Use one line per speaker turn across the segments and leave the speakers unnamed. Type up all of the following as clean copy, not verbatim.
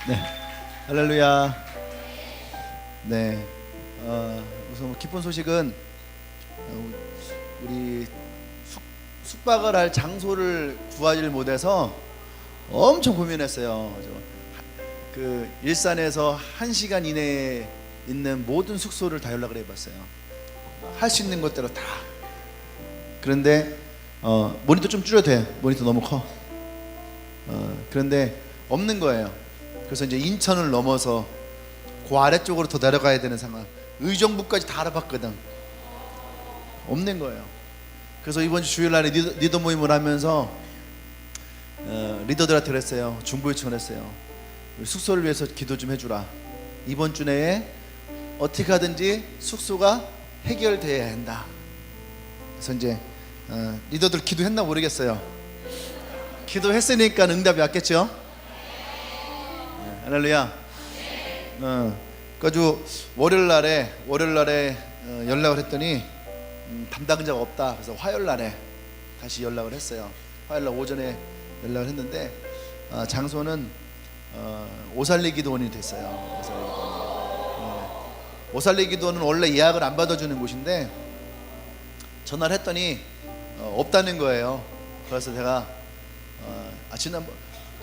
네, 할렐루야. 네, 우선 기쁜 소식은 우리 숙박을 할 장소를 구하지를 못해서 엄청 고민했어요. 그 일산에서 1시간 이내에 있는 모든 숙소를 다 연락을 해봤어요. 할 수 있는 것대로 다. 그런데 모니터 좀 줄여도 돼. 모니터 너무 커. 그런데 없는 거예요. 그래서 이제 인천을 넘어서 그 아래쪽으로 더 내려가야 되는 상황. 의정부까지 다 알아봤거든. 없는 거예요. 그래서 이번 주 주일날에 리더 모임을 하면서 리더들한테 그랬어요. 중보 요청을 했어요. 우리 숙소를 위해서 기도 좀 해주라. 이번 주 내에 어떻게 하든지 숙소가 해결돼야 한다. 그래서 이제 리더들 기도했나 모르겠어요. 기도했으니까 응답이 왔겠죠. 할렐루야. 그래가지고 월요일날에 연락을 했더니 담당자가 없다. 그래서 화요일날에 다시 연락을 했어요. 화요일날 오전에 연락을 했는데 장소는 오살리 기도원이 됐어요. 오살리 기도원은 원래 예약을 안 받아주는 곳인데 전화를 했더니 없다는 거예요. 그래서 제가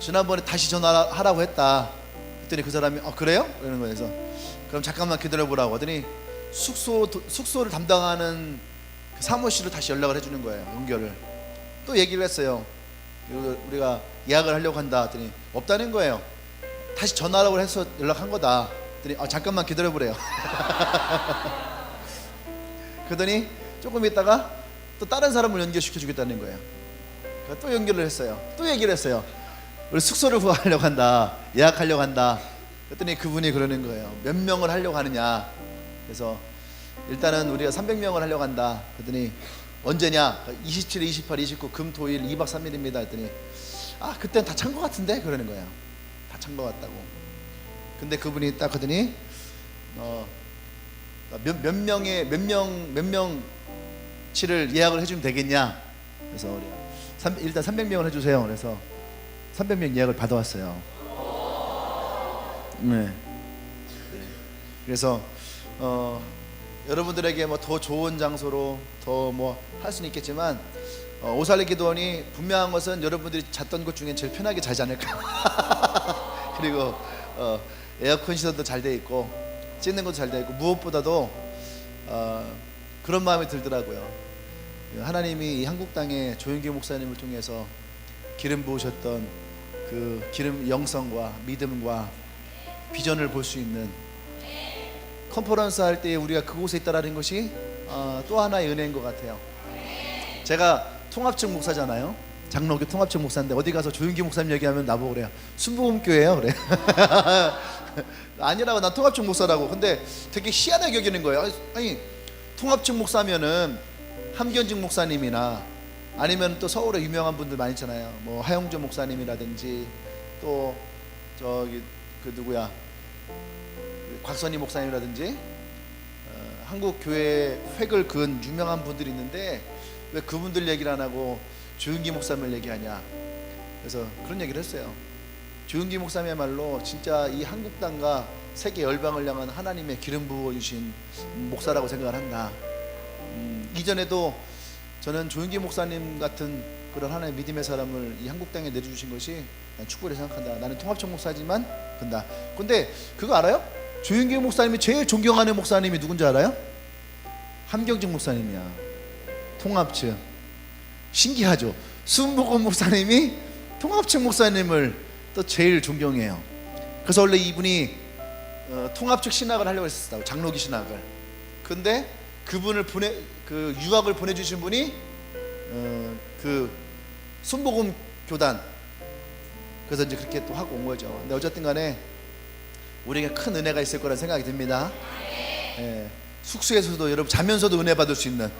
지난번에 다시 전화하라고 했다. 그랬더니 그 사람이 그래요? 그러는 거예요. 그래서 그럼 잠깐만 기다려보라고 하더니 숙소를 담당하는 그 사무실로 다시 연락을 해주는 거예요. 연결을 또 얘기를 했어요. 우리가 예약을 하려고 한다 했더니 없다는 거예요. 다시 전화하라고 해서 연락한 거다 했더니 잠깐만 기다려보래요. 그러더니 조금 있다가 또 다른 사람을 연결시켜 주겠다는 거예요. 또 연결을 했어요. 또 얘기를 했어요. 우리 숙소를 구하려고 한다, 예약하려고 한다. 그랬더니 그분이 그러는 거예요. 몇 명을 하려고 하느냐. 그래서 일단은 우리가 300명을 하려고 한다. 그랬더니 언제냐? 27, 28, 29 금, 토, 일 2박 3일입니다. 했더니 그때는 다 찬 것 같은데? 그러는 거예요. 다 찬 것 같다고. 근데 그분이 딱 하더니 몇 명치를 예약을 해주면 되겠냐. 그래서 우리 일단 300명을 해주세요. 그래서 300명 예약을 받아왔어요. 네. 그래서 여러분들에게 뭐 더 좋은 장소로 더 뭐 할 수는 있겠지만 오살리 기도원이 분명한 것은 여러분들이 잤던 곳 중에 제일 편하게 자지 않을까. 그리고 에어컨 시설도 잘 돼 있고 씻는 것도 잘 돼 있고 무엇보다도 그런 마음이 들더라고요. 하나님이 이 한국 땅에 조윤기 목사님을 통해서 기름 부으셨던 그 기름 영성과 믿음과 비전을 볼 수 있는 컨퍼런스 할 때 우리가 그곳에 있다라는 것이 또 하나의 은혜인 것 같아요. 제가 통합측 목사잖아요. 장로교 통합측 목사인데 어디 가서 조윤기 목사님 얘기하면 나보고 그래요. 순복음교회예요 그래. 아니라고, 난 통합측 목사라고. 근데 되게 희한하게 여기는 거예요. 아니 통합측 목사면은 함견직 목사님이나 아니면 또 서울에 유명한 분들 많이 있잖아요. 뭐 하영조 목사님이라든지 또 저기 그 누구야 곽선희 목사님이라든지 한국 교회 획을 그은 유명한 분들이 있는데 왜 그분들 얘기를 안 하고 조윤기 목사님을 얘기하냐. 그래서 그런 얘기를 했어요. 조윤기 목사님이야말로 진짜 이 한국 땅과 세계 열방을 향한 하나님의 기름 부어주신 목사라고 생각을 한다. 이전에도 저는 조윤기 목사님 같은 그런 하나의 믿음의 사람을 이 한국 땅에 내려주신 것이 난 축복이라 생각한다. 나는 통합청 목사지만 근다. 근데 그거 알아요? 조윤기 목사님이 제일 존경하는 목사님이 누군지 알아요? 함경직 목사님이야. 통합측. 신기하죠? 순복음 목사님이 통합측 목사님을 또 제일 존경해요. 그래서 원래 이분이 통합측 신학을 하려고 했었다고, 장로기 신학을. 근데 그분을 그 유학을 보내주신 분이 그 순복음 교단. 그래서 이제 그렇게 또 하고 온 거죠. 근데 어쨌든 간에 우리에게 큰 은혜가 있을 거라 생각이 듭니다. 예, 숙소에서도 여러분 자면서도 은혜 받을 수 있는.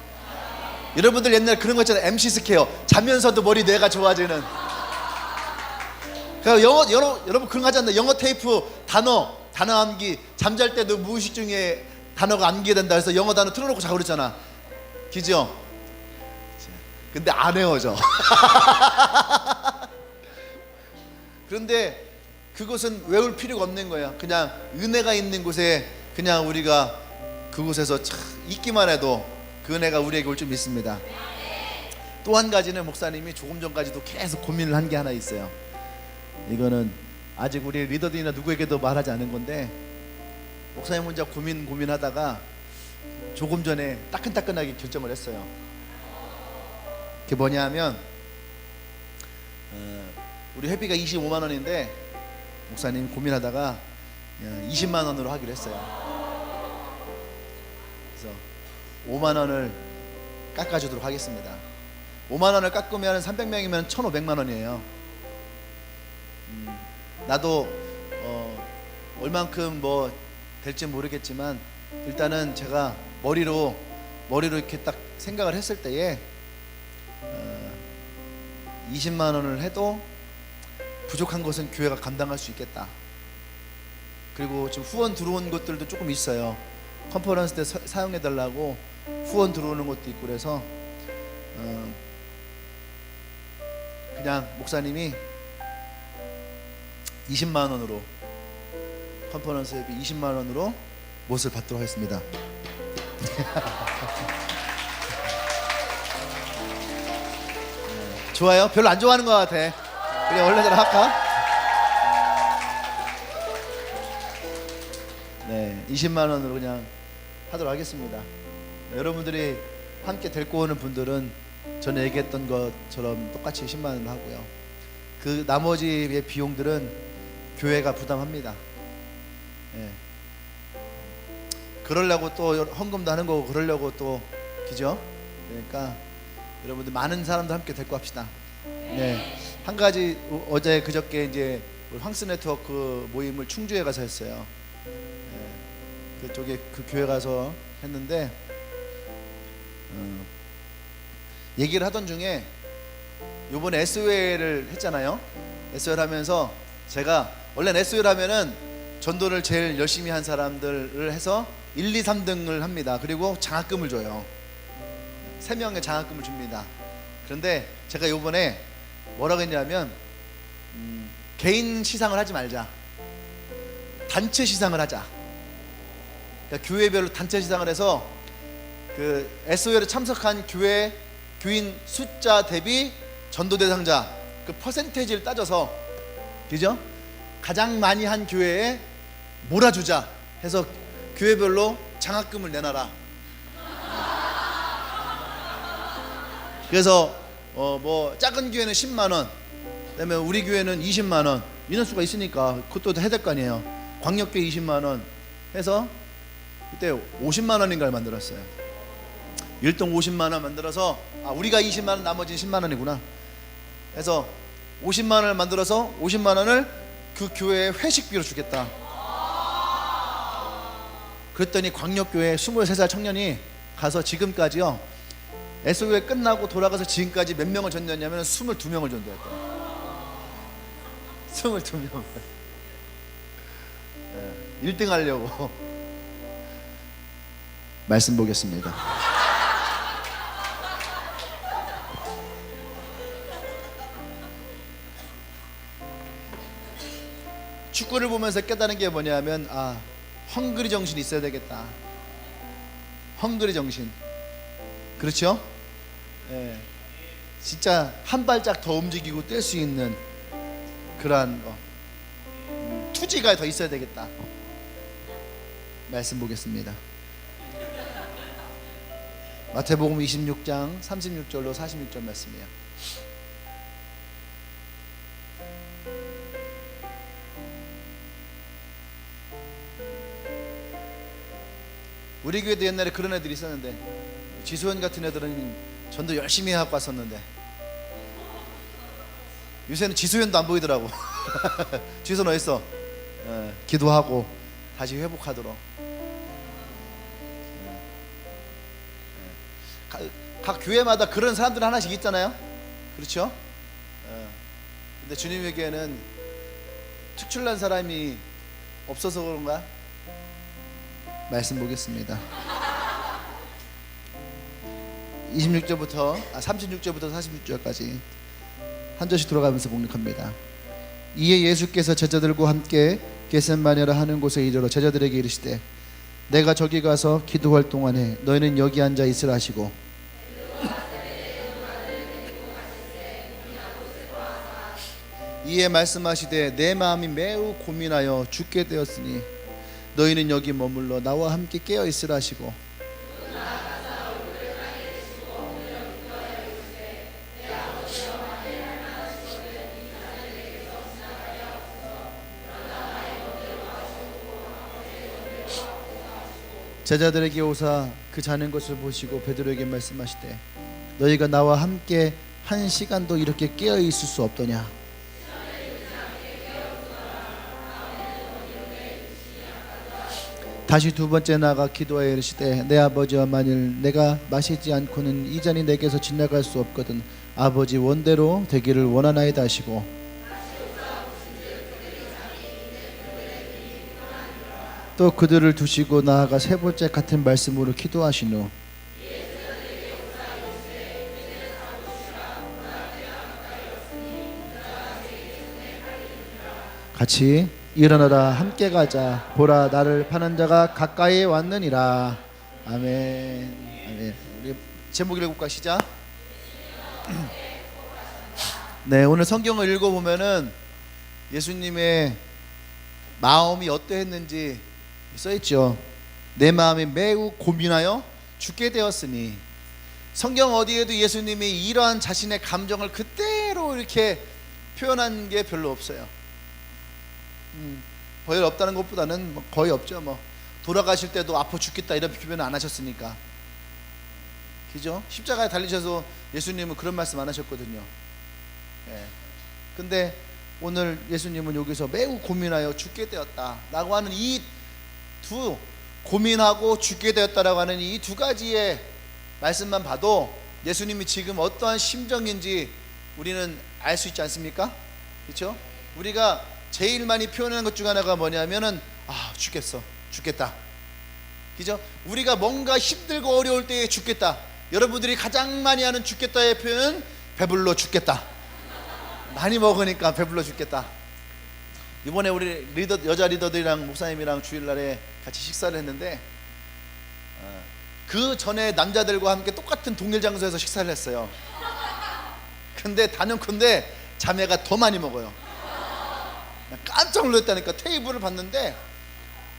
여러분들 옛날 그런 거 있잖아요. MC 스퀘어. 자면서도 머리 뇌가 좋아지는. 그러니까 여러분 그런 거 하지 않나요? 영어 테이프 단어 암기. 잠잘 때도 무의식 중에 단어가 암기가 된다 해서 영어 단어 틀어놓고 자고 그랬잖아. 기죠? 근데 안 외워져. 그런데 그것은 외울 필요가 없는 거예요. 그냥 은혜가 있는 곳에 그냥 우리가 그곳에서 참 있기만 해도 그 은혜가 우리에게 올 줄 믿습니다. 또 한 가지는 목사님이 조금 전까지도 계속 고민을 한 게 하나 있어요. 이거는 아직 우리 리더들이나 누구에게도 말하지 않은 건데, 목사님 혼자 고민하다가 조금 전에 따끈따끈하게 결정을 했어요. 그게 뭐냐 하면 우리 회비가 25만 원인데 목사님 고민하다가 20만 원으로 하기로 했어요. 그래서 5만 원을 깎아주도록 하겠습니다. 5만 원을 깎으면 300명이면 1,500만 원이에요. 나도 얼만큼 뭐 될지 모르겠지만 일단은 제가 머리로 이렇게 딱 생각을 했을 때에 20만 원을 해도 부족한 것은 교회가 감당할 수 있겠다. 그리고 지금 후원 들어온 것들도 조금 있어요. 컨퍼런스 때 사용해 달라고 후원 들어오는 것도 있고, 그래서 그냥 목사님이 20만 원으로, 컨퍼런스 회비 20만 원으로 못을 받도록 하겠습니다. 좋아요? 별로 안 좋아하는 것 같아. 그래, 원래대로 할까? 네, 20만 원으로 그냥 하도록 하겠습니다. 여러분들이 함께 데리고 오는 분들은 전에 얘기했던 것처럼 똑같이 10만 원 하고요. 그 나머지의 비용들은 교회가 부담합니다. 네. 그러려고 또 헌금도 하는 거고, 그러려고 또 그죠? 그러니까 여러분들 많은 사람들 함께 데리고 합시다. 네. 한 가지 어제 그저께 이제 황스 네트워크 모임을 충주에 가서 했어요. 네. 그쪽에 그 교회 가서 했는데 얘기를 하던 중에 요번에 SOL을 했잖아요. SOL 하면서 제가 원래 SOL 하면은 전도를 제일 열심히 한 사람들을 해서 1, 2, 3등을 합니다. 그리고 장학금을 줘요. 3명의 장학금을 줍니다. 그런데 제가 요번에 뭐라고 했냐면 개인 시상을 하지 말자, 단체 시상을 하자. 그러니까 교회별로 단체 시상을 해서 그 SOL에 참석한 교인 숫자 대비 전도 대상자 그 퍼센테이지를 따져서, 그죠? 가장 많이 한 교회에 몰아주자 해서 교회별로 장학금을 내놔라. 그래서 뭐 작은 교회는 10만 원, 그다음에 우리 교회는 20만 원, 인원수가 있으니까 그것도 해야 될 거 아니에요. 광역교회 20만 원 해서 그때 50만 원인가를 만들었어요. 1동 50만 원 만들어서, 우리가 20만 원, 나머지 10만 원이구나. 그래서 50만 원을 만들어서 50만 원을 그 교회에 회식비로 주겠다. 그랬더니 광역교회 23살 청년이 가서 지금까지요, SOL 끝나고 돌아가서 지금까지 몇 명을 전도했냐면 22명을 전도했대요. 22명. 1등 하려고. 말씀 보겠습니다. 축구를 보면서 깨달은 게 뭐냐면, 헝그리 정신이 있어야 되겠다. 헝그리 정신. 그렇죠? 예. 진짜 한 발짝 더 움직이고 뛸 수 있는 그러한 투지가 더 있어야 되겠다. 말씀 보겠습니다. 마태복음 26장 36절로 46절 말씀이에요. 우리 교회도 옛날에 그런 애들이 있었는데, 지수원 같은 애들은 전도 열심히 하고 왔었는데 요새는 지수원도 안 보이더라고. 지수원 어디 있어? 기도하고 다시 회복하도록. 각 교회마다 그런 사람들 하나씩 있잖아요. 그렇죠? 근데 주님에게는 특출난 사람이 없어서 그런가? 말씀 보겠습니다. 36절부터 36절부터 46절까지 한 절씩 돌아가면서 공략합니다. 이에 예수께서 제자들과 함께 겟셋마네라 하는 곳에 이르러 제자들에게 이르시되 내가 저기 가서 기도할 동안에 너희는 여기 앉아 있으라 하시고 이에 말씀하시되 내 마음이 매우 고민하여 죽게 되었으니 너희는 여기 머물러 나와 함께 깨어 있으라 하시고 제자들에게 오사 그 자는 것을 보시고 베드로에게 말씀하시되 너희가 나와 함께 한 시간도 이렇게 깨어 있을 수 없더냐. 다시 두 번째 나가 기도하여 이르시되 내 아버지와 만일 내가 마시지 않고는 이 잔이 내게서 지나갈 수 없거든 아버지 원대로 되기를 원하나이다 하시고 또 그들을 두시고 나아가 세 번째 같은 말씀으로 기도하신 후 같이 일어나라 함께 가자 보라 나를 파는 자가 가까이에 왔느니라. 아멘. 아멘. 우리 제목 읽어볼까 시작. 네, 오늘 성경을 읽어보면은 예수님의 마음이 어떠했는지 써있죠. 내 마음이 매우 고민하여 죽게 되었으니. 성경 어디에도 예수님이 이러한 자신의 감정을 그대로 이렇게 표현한 게 별로 없어요. 거의 없다는 것보다는 뭐 거의 없죠. 뭐 돌아가실 때도 아파 죽겠다 이런 표현 안 하셨으니까, 그죠? 십자가에 달리셔서 예수님은 그런 말씀 안 하셨거든요. 예. 근데 오늘 예수님은 여기서 매우 고민하여 죽게 되었다라고 하는 이 두 고민하고 죽게 되었다라고 하는 이 두 가지의 말씀만 봐도 예수님이 지금 어떠한 심정인지 우리는 알 수 있지 않습니까? 그렇죠? 우리가 제일 많이 표현하는 것 중 하나가 뭐냐면은 죽겠어, 죽겠다, 그죠? 우리가 뭔가 힘들고 어려울 때에 죽겠다. 여러분들이 가장 많이 하는 죽겠다의 표현은 배불러 죽겠다. 많이 먹으니까 배불러 죽겠다. 이번에 우리 여자 리더들이랑 목사님이랑 주일날에 같이 식사를 했는데 그 전에 남자들과 함께 똑같은 동일 장소에서 식사를 했어요. 근데 단연컨대 자매가 더 많이 먹어요. 깜짝 놀랐다니까. 테이블을 봤는데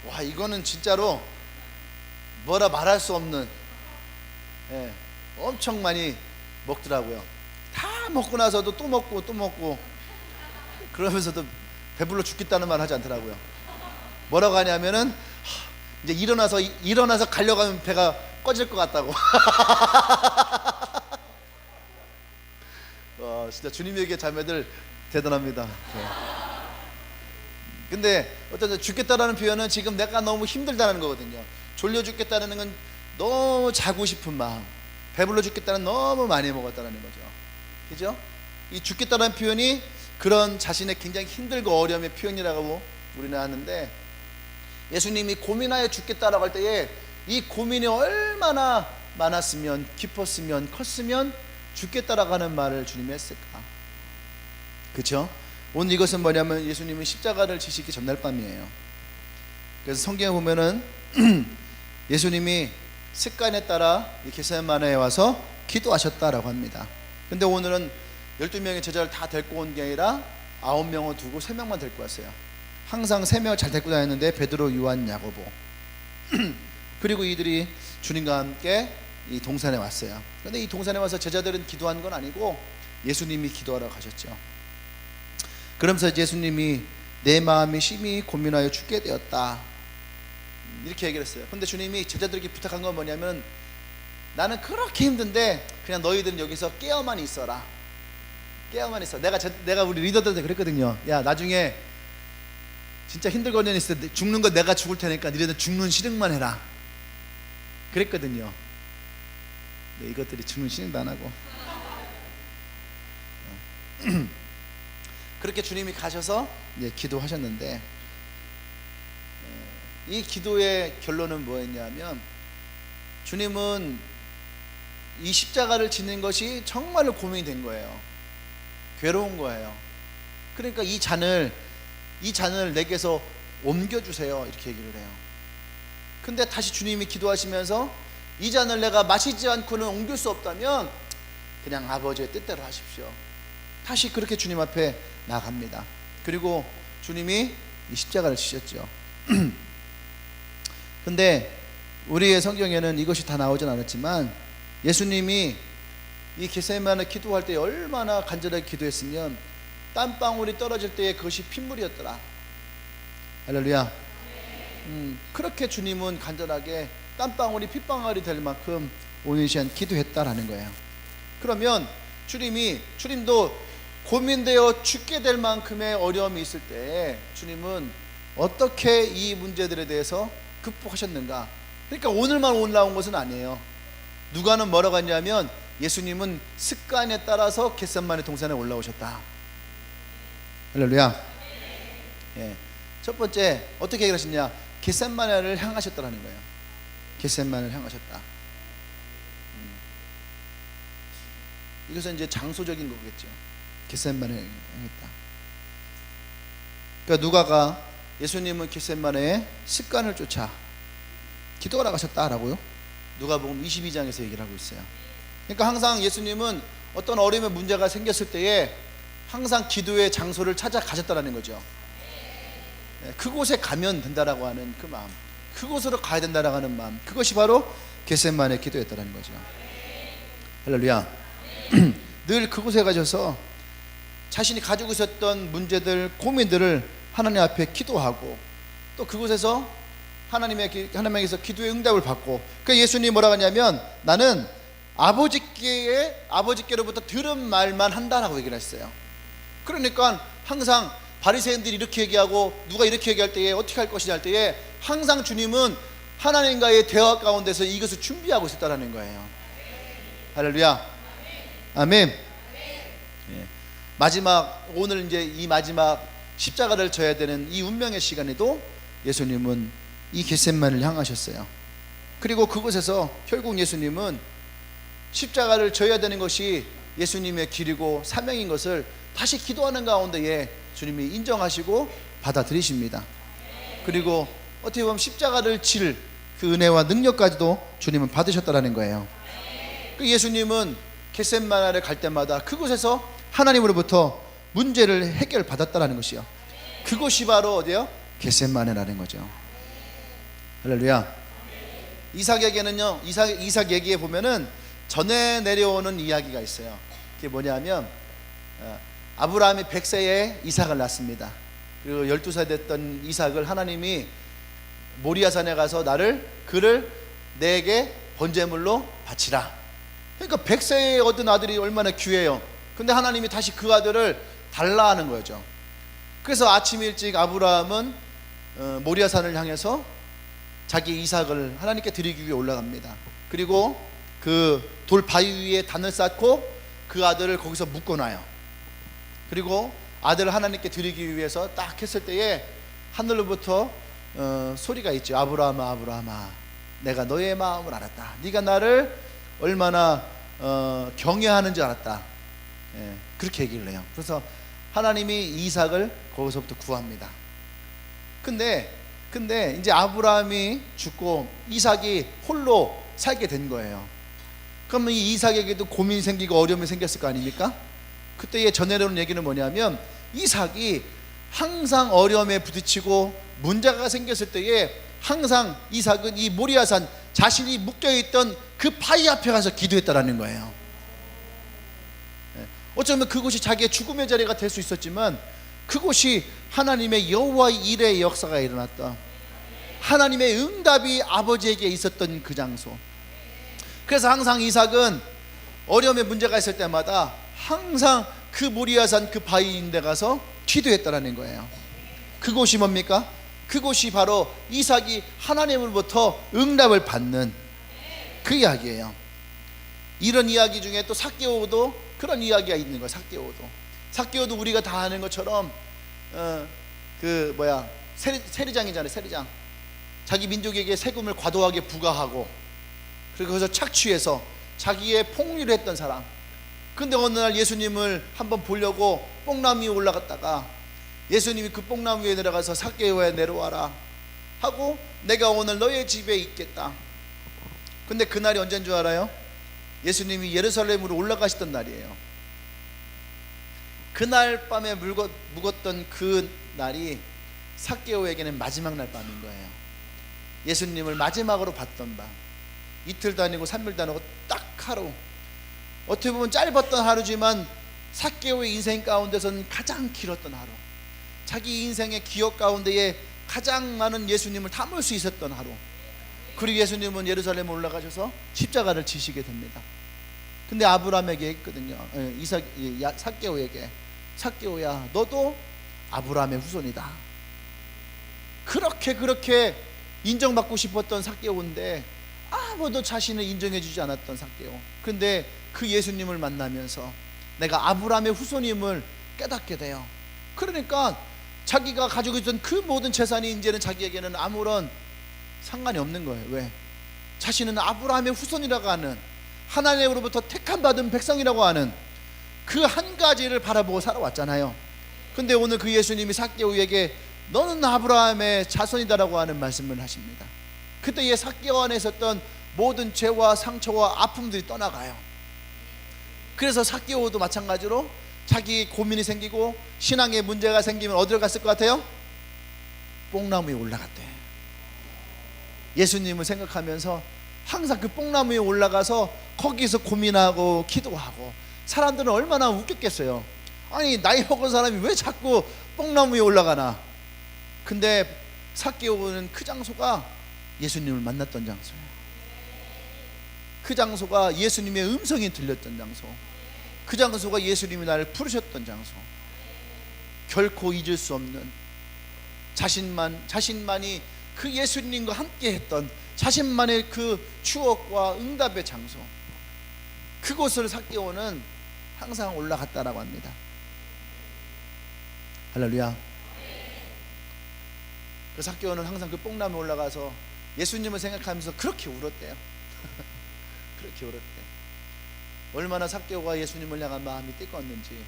와, 이거는 진짜로 뭐라 말할 수 없는, 엄청 많이 먹더라고요. 다 먹고 나서도 또 먹고 또 먹고 그러면서도 배불러 죽겠다는 말 하지 않더라고요. 뭐라고 하냐면은 이제 일어나서 가려고 하면 배가 꺼질 것 같다고. 진짜 주님에게 자매들 대단합니다. 근데 어떤 죽겠다라는 표현은 지금 내가 너무 힘들다는 거거든요. 졸려 죽겠다는 건 너무 자고 싶은 마음, 배불러 죽겠다는 너무 많이 먹었다는 거죠. 그죠? 이 죽겠다는 표현이 그런 자신의 굉장히 힘들고 어려움의 표현이라고 우리는 하는데, 예수님이 고민하여 죽겠다라고 할 때에 이 고민이 얼마나 많았으면, 깊었으면, 컸으면 죽겠다라고 하는 말을 주님이 했을까? 그렇죠? 오늘 이것은 뭐냐면 예수님은 십자가를 지시기 전날 밤이에요. 그래서 성경에 보면은 예수님이 습관에 따라 겟세마네에 와서 기도하셨다라고 합니다. 근데 오늘은 12명의 제자를 다 데리고 온 게 아니라 9명을 두고 3명만 데리고 왔어요. 항상 3명을 잘 데리고 다녔는데 베드로, 요한, 야고보 그리고 이들이 주님과 함께 이 동산에 왔어요. 그런데 이 동산에 와서 제자들은 기도한 건 아니고 예수님이 기도하러 가셨죠. 그러면서 예수님이 내 마음이 심히 고민하여 죽게 되었다 이렇게 얘기를 했어요. 근데 주님이 제자들에게 부탁한 건 뭐냐면, 나는 그렇게 힘든데 그냥 너희들은 여기서 깨어만 있어라. 깨어만 있어. 내가 우리 리더들한테 그랬거든요. 야, 나중에 진짜 힘들거든 있을 때 죽는 거 내가 죽을 테니까 니네들 죽는 실행만 해라. 그랬거든요. 근데 이것들이 죽는 실행도 안 하고 그렇게 주님이 가셔서 이제 기도하셨는데, 이 기도의 결론은 뭐였냐면, 주님은 이 십자가를 지는 것이 정말로 고민이 된 거예요. 괴로운 거예요. 그러니까 이 잔을 내게서 옮겨주세요, 이렇게 얘기를 해요. 근데 다시 주님이 기도하시면서 이 잔을 내가 마시지 않고는 옮길 수 없다면 그냥 아버지의 뜻대로 하십시오. 다시 그렇게 주님 앞에 나갑니다. 그리고 주님이 이 십자가를 지셨죠. 근데 우리의 성경에는 이것이 다 나오진 않았지만 예수님이 이 겟세마네 기도할 때 얼마나 간절하게 기도했으면 땀방울이 떨어질 때에 그것이 핏물이었더라. 할렐루야. 그렇게 주님은 간절하게 땀방울이 핏방울이 될 만큼 오늘 시간 기도했다라는 거예요. 그러면 주님도 고민되어 죽게 될 만큼의 어려움이 있을 때 주님은 어떻게 이 문제들에 대해서 극복하셨는가? 그러니까 오늘만 올라온 것은 아니에요. 누가는 뭐라고 했냐면 예수님은 습관에 따라서 겟세마네 동산에 올라오셨다. 할렐루야. 예. 첫 번째 어떻게 얘기하셨냐? 겟세마네를 향하셨다라는 거예요. 겟세마네를 향하셨다. 이것은 이제 장소적인 거겠죠. 겟세마네를 향했다. 그러니까 누가가 예수님은 겟세마네의 습관을 쫓아 기도하러 가셨다라고요. 누가복음 22장에서 얘기를 하고 있어요. 그러니까 항상 예수님은 어떤 어려움의 문제가 생겼을 때에 항상 기도의 장소를 찾아가셨다는 거죠. 그곳에 가면 된다라고 하는 그 마음, 그곳으로 가야 된다라고 하는 마음, 그것이 바로 겟세마네 기도였다는 거죠. 할렐루야. 늘 그곳에 가셔서 자신이 가지고 있었던 문제들, 고민들을 하나님 앞에 기도하고 또 그곳에서 하나님에게서 기도의 응답을 받고, 그러니까 예수님이 뭐라고 하냐면 나는 아버지께로부터 들은 말만 한다라고 얘기를 했어요. 그러니까 항상 바리새인들이 이렇게 얘기하고 누가 이렇게 얘기할 때에 어떻게 할 것이냐 할 때에 항상 주님은 하나님과의 대화 가운데서 이것을 준비하고 있었다는 거예요. 할렐루야. 아멘. 예. 오늘 이제 이 마지막 십자가를 져야 되는 이 운명의 시간에도 예수님은 이 겟세마네를 향하셨어요. 그리고 그곳에서 결국 예수님은 십자가를 져야 되는 것이 예수님의 길이고 사명인 것을 다시 기도하는 가운데에 주님이 인정하시고 받아들이십니다. 그리고 어떻게 보면 십자가를 질 그 은혜와 능력까지도 주님은 받으셨다라는 거예요. 그 예수님은 겟세마네를 갈 때마다 그곳에서 하나님으로부터 문제를 해결받았다라는 것이요. 그곳이 바로 어디요? 겟세마네라는 거죠. 할렐루야. 이삭에게는요, 이삭 얘기에 보면은 전에 내려오는 이야기가 있어요. 그게 뭐냐면 아브라함이 100세에 이삭을 낳습니다. 그리고 12살 됐던 이삭을 하나님이 모리아산에 가서 그를 내게 번제물로 바치라. 그러니까 100세에 얻은 아들이 얼마나 귀해요. 근데 하나님이 다시 그 아들을 달라 하는 거죠. 그래서 아침 일찍 아브라함은 모리아산을 향해서 자기 이삭을 하나님께 드리기 위해 올라갑니다. 그리고 그 돌 바위 위에 단을 쌓고 그 아들을 거기서 묶어놔요. 그리고 아들을 하나님께 드리기 위해서 딱 했을 때에 하늘로부터 소리가 있죠. 아브라함아, 아브라함아, 내가 너의 마음을 알았다. 네가 나를 얼마나 경외하는 줄 알았다. 예, 그렇게 얘기를 해요. 그래서 하나님이 이삭을 거기서부터 구합니다. 근데 이제 아브라함이 죽고 이삭이 홀로 살게 된 거예요. 그러면 이 이삭에게도 고민이 생기고 어려움이 생겼을 거 아닙니까? 그때의 전해로는 얘기는 뭐냐면 이삭이 항상 어려움에 부딪히고 문제가 생겼을 때에 항상 이삭은 이 모리아산 자신이 묶여있던 그 바위 앞에 가서 기도했다라는 거예요. 어쩌면 그곳이 자기의 죽음의 자리가 될 수 있었지만 그곳이 하나님의 여호와의 일의 역사가 일어났다. 하나님의 응답이 아버지에게 있었던 그 장소. 그래서 항상 이삭은 어려움의 문제가 있을 때마다 항상 그 모리아산 그 바위인데 가서 기도했다라는 거예요. 그곳이 뭡니까? 그곳이 바로 이삭이 하나님으로부터 응답을 받는 그 이야기예요. 이런 이야기 중에 또 삭개오도 그런 이야기가 있는 거예요. 삭개오도 우리가 다 아는 것처럼 세리장이잖아요. 세리장. 자기 민족에게 세금을 과도하게 부과하고 그리고 거기서 착취해서 자기의 폭리를 했던 사람. 근데 어느 날 예수님을 한번 보려고 뽕나무 위에 올라갔다가 예수님이 그 뽕나무 위에 내려가서 삭개오야 내려와라 하고 내가 오늘 너의 집에 있겠다. 근데 그날이 언제인 줄 알아요? 예수님이 예루살렘으로 올라가시던 날이에요. 그날 밤에 묵었던 그 날이 삭개오에게는 마지막 날 밤인 거예요. 예수님을 마지막으로 봤던 밤. 이틀도 아니고 3일도 아니고 딱 하루. 어떻게 보면 짧았던 하루지만 삭개오의 인생 가운데서는 가장 길었던 하루. 자기 인생의 기억 가운데에 가장 많은 예수님을 담을 수 있었던 하루. 그리고 예수님은 예루살렘에 올라가셔서 십자가를 지시게 됩니다. 근데 아브라함에게 했거든요. 삭개오에게, 삭개오야 너도 아브라함의 후손이다. 그렇게 인정받고 싶었던 삭개오인데 아무도 자신을 인정해 주지 않았던 삭개오. 근데 그 예수님을 만나면서 내가 아브라함의 후손임을 깨닫게 돼요. 그러니까 자기가 가지고 있던 그 모든 재산이 이제는 자기에게는 아무런 상관이 없는 거예요. 왜? 자신은 아브라함의 후손이라고 하는, 하나님으로부터 택함 받은 백성이라고 하는 그 한 가지를 바라보고 살아왔잖아요. 근데 오늘 그 예수님이 삭개오에게 너는 아브라함의 자손이다라고 하는 말씀을 하십니다. 그때의 삭개오 안에 있었던 모든 죄와 상처와 아픔들이 떠나가요. 그래서 삭개오도 마찬가지로 자기 고민이 생기고 신앙에 문제가 생기면 어디로 갔을 것 같아요? 뽕나무 위에 올라갔대. 예수님을 생각하면서 항상 그 뽕나무 위에 올라가서 거기서 고민하고 기도하고. 사람들은 얼마나 웃겼겠어요. 아니 나이 먹은 사람이 왜 자꾸 뽕나무 위에 올라가나. 근데 삭개오는 그 장소가 예수님을 만났던 장소예요. 그 장소가 예수님의 음성이 들렸던 장소. 그 장소가 예수님이 나를 부르셨던 장소. 결코 잊을 수 없는, 자신만이 그 예수님과 함께 했던 자신만의 그 추억과 응답의 장소. 그곳을 삭개오는 항상 올라갔다라고 합니다. 할렐루야. 그 삭개오는 항상 그 뽕나무에 올라가서 예수님을 생각하면서 그렇게 울었대요. 그렇게 울었대. 얼마나 삭개오가 예수님을 향한 마음이 뜨거웠는지.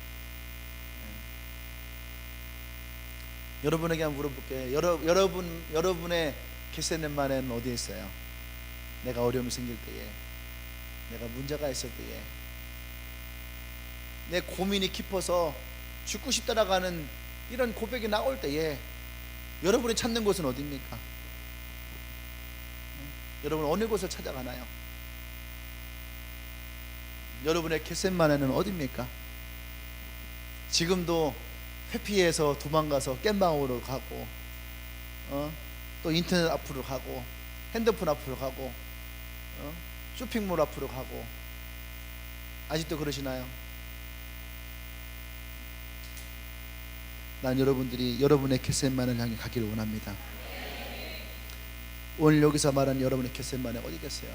여러분에게 한번 물어볼게요. 여러분의 겟세마네는 어디에 있어요? 내가 어려움이 생길 때에, 내가 문제가 있을 때에, 내 고민이 깊어서 죽고 싶다라고 하는 이런 고백이 나올 때에 여러분이 찾는 곳은 어디입니까? 여러분 어느 곳을 찾아가나요? 여러분의 겟세마네는 어디입니까? 지금도 회피해서 도망가서 겜방으로 가고, 또 인터넷 앞으로 가고, 핸드폰 앞으로 가고, 쇼핑몰 앞으로 가고. 아직도 그러시나요? 난 여러분들이 여러분의 겟세마네를 향해 가기를 원합니다. 오늘 여기서 말하는 여러분의 겟세마네 어디겠어요?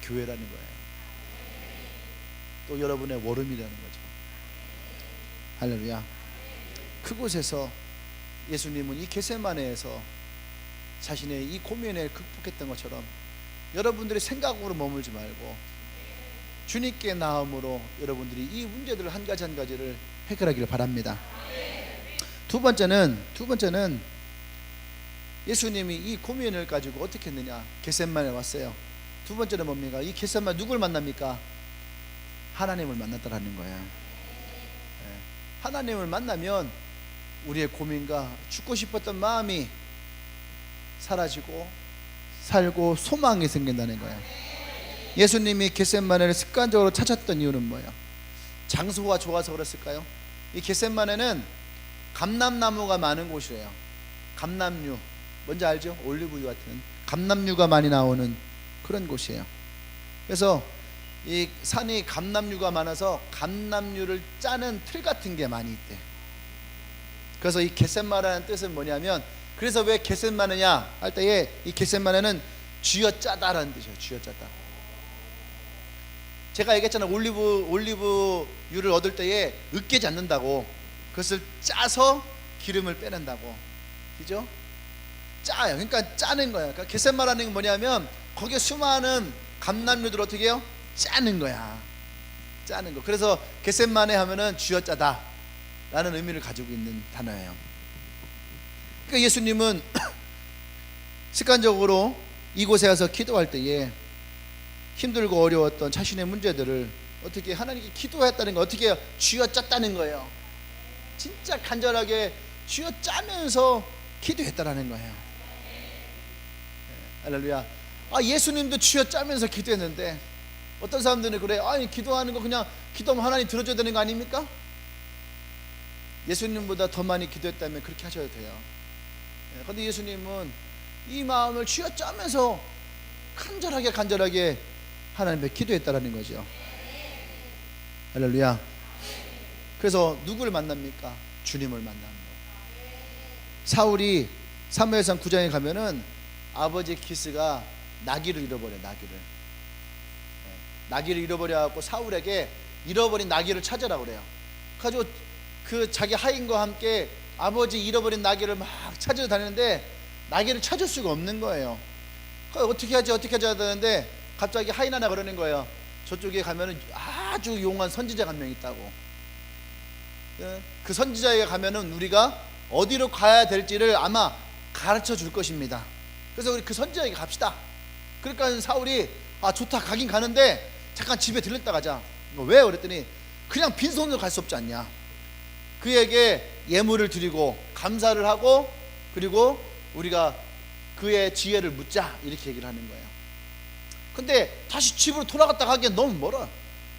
교회라는 거예요. 또 여러분의 월음이라는 거죠. 할렐루야. 그곳에서 예수님은 이 겟세마네에서 자신의 이 고민을 극복했던 것처럼 여러분들의 생각으로 머물지 말고 주님께 나음으로 여러분들이 이 문제들을 한 가지 한 가지를 해결하기를 바랍니다. 두 번째는 예수님이 이 고민을 가지고 어떻게 했느냐. 겟세마네에 왔어요. 두 번째는 뭡니까? 이 겟세마네 누굴 만납니까? 하나님을 만났다라는 거예요. 하나님을 만나면 우리의 고민과 죽고 싶었던 마음이 사라지고 살고 소망이 생긴다는 거예요. 예수님이 겟세마네를 습관적으로 찾았던 이유는 뭐예요? 장소가 좋아서 그랬을까요? 이 겟세마네는 감람나무가 많은 곳이래요. 감람류, 뭔지 알죠? 올리브유 같은 감람류가 많이 나오는 그런 곳이에요. 그래서 이 산이 감람류가 많아서 감람류를 짜는 틀 같은 게 많이 있대. 그래서 이 겟세마네라는 뜻은 뭐냐면, 그래서 왜 겟세마네냐 할 때에 이 겟세마네는 쥐어짜다라는 뜻이에요. 쥐어짜다. 제가 얘기했잖아요. 올리브유를 얻을 때에 으깨지 않는다고. 그것을 짜서 기름을 빼낸다고. 그죠? 짜요. 그러니까 짜는 거야. 그러니까 겟세마네는 뭐냐면 거기에 수많은 감람류들 어떻게 해요? 짜는 거야. 짜는 거. 그래서 겟셋마네 하면은 쥐어짜다 라는 의미를 가지고 있는 단어예요. 그러니까 예수님은 습관적으로 이곳에 와서 기도할 때에 힘들고 어려웠던 자신의 문제들을 어떻게 하나님께 기도했다는 거, 어떻게 쥐어짰다는 거예요. 진짜 간절하게 쥐어짜면서 기도했다라는 거예요. 할렐루야. 예수님도 쥐어짜면서 기도했는데 어떤 사람들은 그래, 아니 기도하는 거 그냥 기도하면 하나님 들어줘야 되는 거 아닙니까? 예수님보다 더 많이 기도했다면 그렇게 하셔도 돼요. 그런데 예수님은 이 마음을 쥐어짜면서 간절하게 하나님께 기도했다라는 거죠. 할렐루야. 그래서 누구를 만납니까? 주님을 만나는 거. 사울이 사무엘상 9장에 가면은 아버지 기스가 나귀를 잃어버려. 나귀를 잃어버려갖고 사울에게 잃어버린 나귀를 찾으라 그래요. 그래가지고 그 자기 하인과 함께 아버지 잃어버린 나귀를 막 찾으러 다니는데 나귀를 찾을 수가 없는 거예요. 어떻게 하지 하는데 갑자기 하인 하나 그러는 거예요. 저쪽에 가면은 아주 용한 선지자가 한 명 있다고. 그 선지자에게 가면은 우리가 어디로 가야 될지를 아마 가르쳐 줄 것입니다. 그래서 우리 그 선지자에게 갑시다. 그러니까 사울이 좋다, 가긴 가는데 잠깐 집에 들렸다 가자. 왜? 그랬더니 그냥 빈손으로 갈 수 없지 않냐. 그에게 예물을 드리고 감사를 하고 그리고 우리가 그의 지혜를 묻자, 이렇게 얘기를 하는 거예요. 근데 다시 집으로 돌아갔다 가기엔 너무 멀어.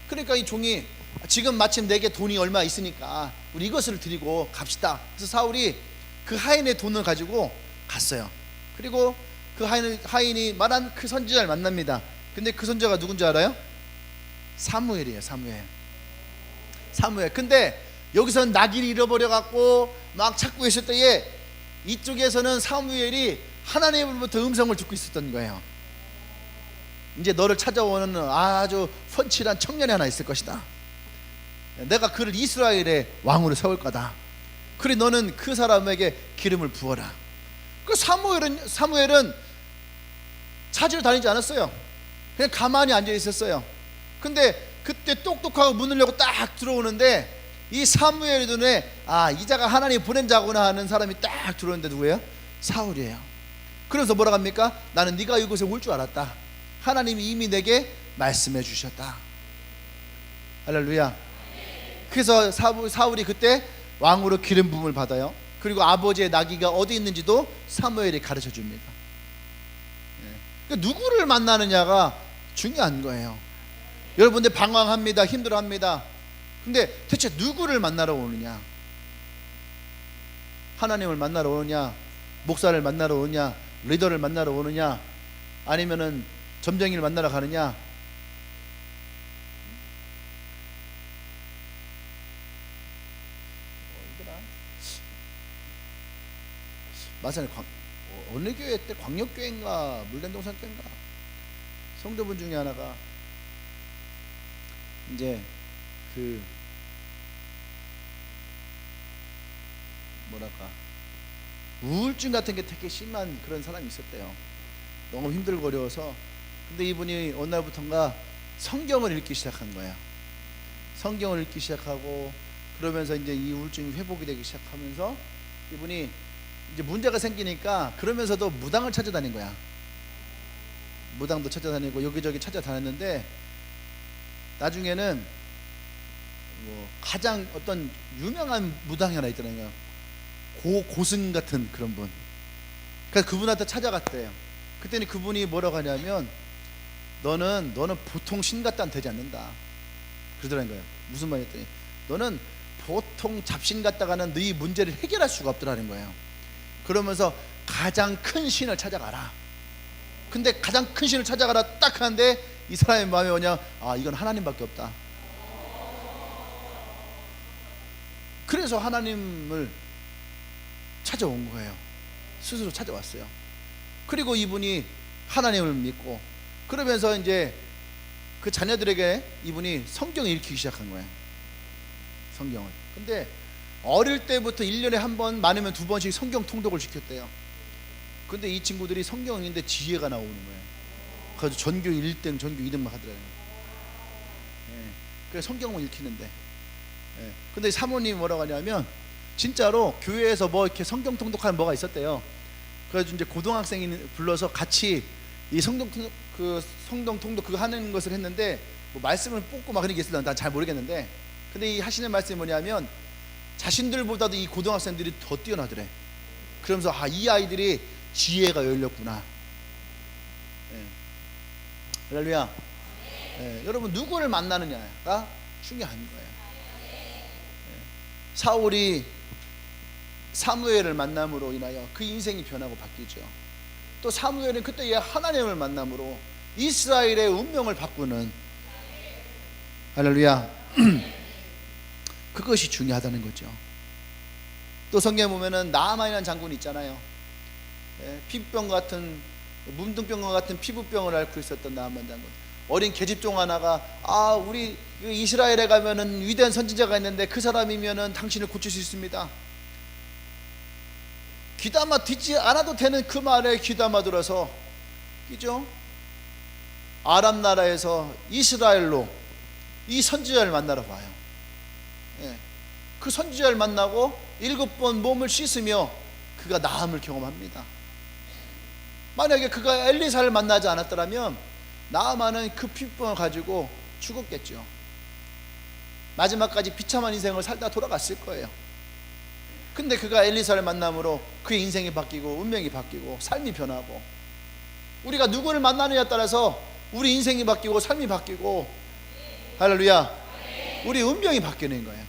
그러니까 이 종이 지금 마침 내게 돈이 얼마 있으니까 우리 이것을 드리고 갑시다. 그래서 사울이 그 하인의 돈을 가지고 갔어요. 그리고 그 하인이 말한 그 선지자를 만납니다. 근데 그 선지자가 누군지 알아요? 사무엘이에요. 사무엘. 근데 여기서는 나귀를 잃어버려 갖고 막 찾고 있을 때에 이쪽에서는 사무엘이 하나님으로부터 음성을 듣고 있었던 거예요. 이제 너를 찾아오는 아주 훤칠한 청년이 하나 있을 것이다. 내가 그를 이스라엘의 왕으로 세울 거다. 그래 너는 그 사람에게 기름을 부어라. 그 사무엘은 찾으러 다니지 않았어요. 그냥 가만히 앉아 있었어요. 근데 그때 똑똑하고 문을 열고 딱 들어오는데 이 사무엘의 눈에 이자가 하나님 보낸 자구나 하는 사람이 딱 들어오는데 누구예요? 사울이에요. 그래서 뭐라고 합니까? 나는 네가 이곳에 올 줄 알았다. 하나님이 이미 내게 말씀해 주셨다. 할렐루야. 그래서 사울이 그때 왕으로 기름 부음을 받아요. 그리고 아버지의 나귀가 어디 있는지도 사무엘이 가르쳐 줍니다. 그러니까 누구를 만나느냐가 중요한 거예요. 여러분들 방황합니다. 힘들어합니다. 근데 대체 누구를 만나러 오느냐? 하나님을 만나러 오느냐? 목사를 만나러 오느냐? 리더를 만나러 오느냐? 아니면은 점쟁이를 만나러 가느냐? 마산에 어느 교회 때 광역교회인가 물랜동산 교회인가 성도분 중에 하나가 이제 그 뭐랄까 우울증 같은 게 되게 심한 그런 사람이 있었대요. 너무 힘들고 어려워서. 근데 이분이 어느 날부턴가 성경을 읽기 시작한 거야. 성경을 읽기 시작하고 그러면서 이제 이 우울증이 회복이 되기 시작하면서 이분이 이제 문제가 생기니까 그러면서도 무당을 찾아다닌 거야. 무당도 찾아다니고 여기저기 찾아다녔는데 나중에는 뭐 가장 어떤 유명한 무당이 하나 있더라고요. 고승 같은 그런 분. 그래서 그분한테 찾아갔대요. 그때는 그분이 뭐라고 하냐면 너는 보통 신같다는 되지 않는다 그러더라는 거예요. 무슨 말이었더니 너는 보통 잡신 같다가는 네 문제를 해결할 수가 없더라는 거예요. 그러면서 가장 큰 신을 찾아가라. 근데 가장 큰 신을 찾아가라 딱 하는데 이 사람의 마음이 뭐냐? 이건 하나님밖에 없다. 그래서 하나님을 찾아온 거예요. 스스로 찾아왔어요. 그리고 이분이 하나님을 믿고 그러면서 이제 그 자녀들에게 이분이 성경을 읽히기 시작한 거예요. 성경을. 근데 어릴 때부터 1년에 한 번 많으면 2번씩 성경 통독을 시켰대요. 근데 이 친구들이 성경을 읽는데 지혜가 나오는 거예요. 그래서 전교 1등, 전교 2등만 하더라고요. 그래서 성경을 읽히는데. 예. 근데 사모님이 뭐라고 하냐면 진짜로 교회에서 뭐 이렇게 성경 통독하는 뭐가 있었대요. 그래서 이제 고등학생이 불러서 같이 이 성경 통독 그거 하는 것을 했는데 뭐 말씀을 뽑고 막 그런 게 있었나 난 잘 모르겠는데, 근데 이 하시는 말씀이 뭐냐면 자신들보다도 이 고등학생들이 더 뛰어나더래. 그러면서 이 아이들이 지혜가 열렸구나. 예. 할렐루야. 예. 여러분 누구를 만나느냐가 중요한 거예요. 예. 사울이 사무엘을 만남으로 인하여 그 인생이 변하고 바뀌죠. 또 사무엘은 그때 하나님을 만남으로 이스라엘의 운명을 바꾸는, 할렐루야. 그것이 중요하다는 거죠. 또 성경에 보면은 나아만이라는 장군이 있잖아요. 피부병 같은, 문둥병과 같은 피부병을 앓고 있었던 나아만 장군. 어린 계집종 하나가 우리 이스라엘에 가면은 위대한 선지자가 있는데 그 사람이면은 당신을 고칠 수 있습니다. 귀담아 듣지 않아도 되는 그 말에 귀담아 들어서, 그죠? 아람 나라에서 이스라엘로 이 선지자를 만나러 와요. 예. 그 선지자를 만나고 7번 몸을 씻으며 그가 나음을 경험합니다. 만약에 그가 엘리사를 만나지 않았더라면 나아만은 그 피부병을 가지고 죽었겠죠. 마지막까지 비참한 인생을 살다 돌아갔을 거예요. 근데 그가 엘리사를 만남으로 그의 인생이 바뀌고 운명이 바뀌고 삶이 변하고, 우리가 누구를 만나느냐에 따라서 우리 인생이 바뀌고 삶이 바뀌고, 할렐루야, 우리 운명이 바뀌는 거예요.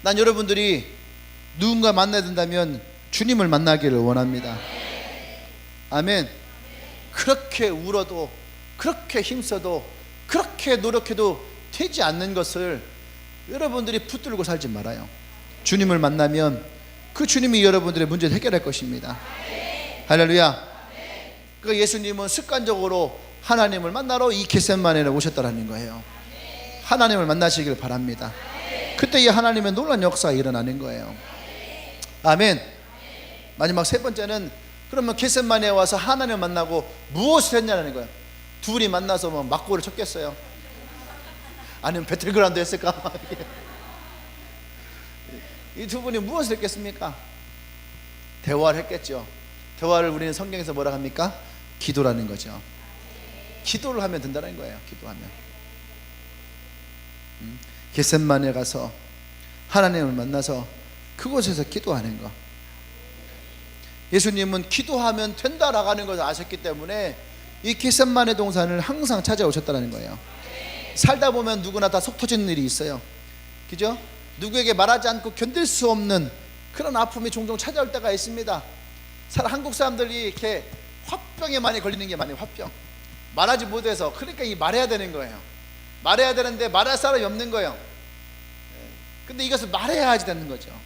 난 여러분들이 누군가 만나야 된다면 주님을 만나기를 원합니다. 아멘. 그렇게 울어도, 그렇게 힘써도, 그렇게 노력해도 되지 않는 것을 여러분들이 붙들고 살지 말아요. 주님을 만나면 그 주님이 여러분들의 문제를 해결할 것입니다. 할렐루야. 그러니까 예수님은 습관적으로 하나님을 만나러 이 겟세마네에 오셨다라는 거예요. 하나님을 만나시길 바랍니다. 그때 이 하나님의 놀라운 역사가 일어나는 거예요. 아멘. 마지막 세 번째는, 그러면 겟세마네에 와서 하나님을 만나고 무엇을 했냐는 거예요. 둘이 만나서 뭐 막고를 쳤겠어요? 아니면 배틀그라운드 했을까? 이 두 분이 무엇을 했겠습니까? 대화를 했겠죠. 대화를 우리는 성경에서 뭐라 합니까? 기도라는 거죠. 기도를 하면 된다는 거예요. 기도하면. 겟세마네에 가서 하나님을 만나서 그곳에서 기도하는 거. 예수님은 기도하면 된다라고 하는 것을 아셨기 때문에 이 겟세마네 동산을 항상 찾아오셨다는 거예요. 살다 보면 누구나 다 속 터지는 일이 있어요. 그죠? 누구에게 말하지 않고 견딜 수 없는 그런 아픔이 종종 찾아올 때가 있습니다. 한국 사람들이 이렇게 화병에 많이 걸리는 게 많아요. 화병. 말하지 못해서. 그러니까 이 말해야 되는 거예요. 말해야 되는데 말할 사람이 없는 거예요. 근데 이것을 말해야 하지 되는 거죠.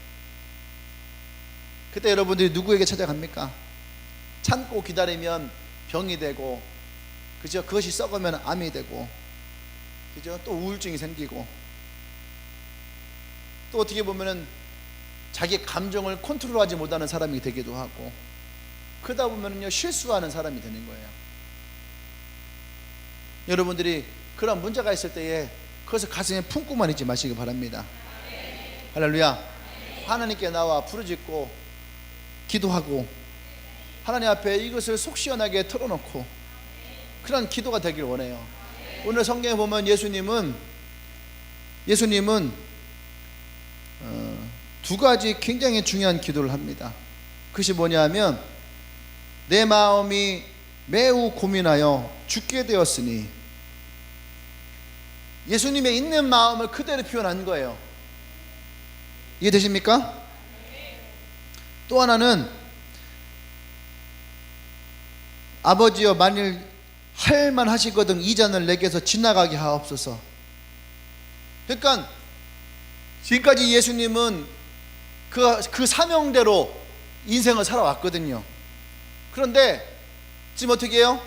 그때 여러분들이 누구에게 찾아갑니까? 참고 기다리면 병이 되고, 그죠? 그것이 썩으면 암이 되고, 그죠? 또 우울증이 생기고, 또 어떻게 보면은 자기 감정을 컨트롤하지 못하는 사람이 되기도 하고, 그러다 보면은요 실수하는 사람이 되는 거예요. 여러분들이 그런 문제가 있을 때에 그것을 가슴에 품고만 있지 마시기 바랍니다. 할렐루야. 하나님께 나와 부르짖고 기도하고 하나님 앞에 이것을 속 시원하게 털어놓고 그런 기도가 되길 원해요. 오늘 성경에 보면 예수님은 두 가지 굉장히 중요한 기도를 합니다. 그것이 뭐냐면, 내 마음이 매우 고민하여 죽게 되었으니, 예수님의 있는 마음을 그대로 표현한 거예요. 이해되십니까? 또 하나는, 아버지여 만일 할만 하시거든 이 잔을 내게서 지나가게 하옵소서. 그러니까 지금까지 예수님은 그 사명대로 인생을 살아왔거든요. 그런데 지금 어떻게 해요?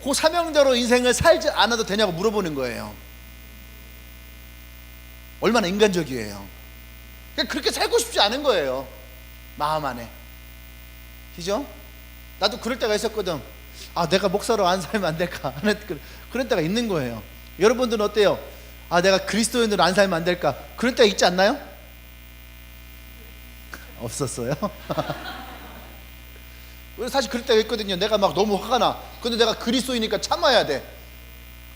그 사명대로 인생을 살지 않아도 되냐고 물어보는 거예요. 얼마나 인간적이에요. 그렇게 살고 싶지 않은 거예요, 마음 안에. 그죠? 나도 그럴 때가 있었거든. 내가 목사로 안 살면 안 될까 하는 그런 때가 있는 거예요. 여러분들은 어때요? 내가 그리스도인으로 안 살면 안 될까? 그런 때가 있지 않나요? 없었어요? 사실 그럴 때가 있거든요. 내가 막 너무 화가 나. 근데 내가 그리스도이니까 참아야 돼.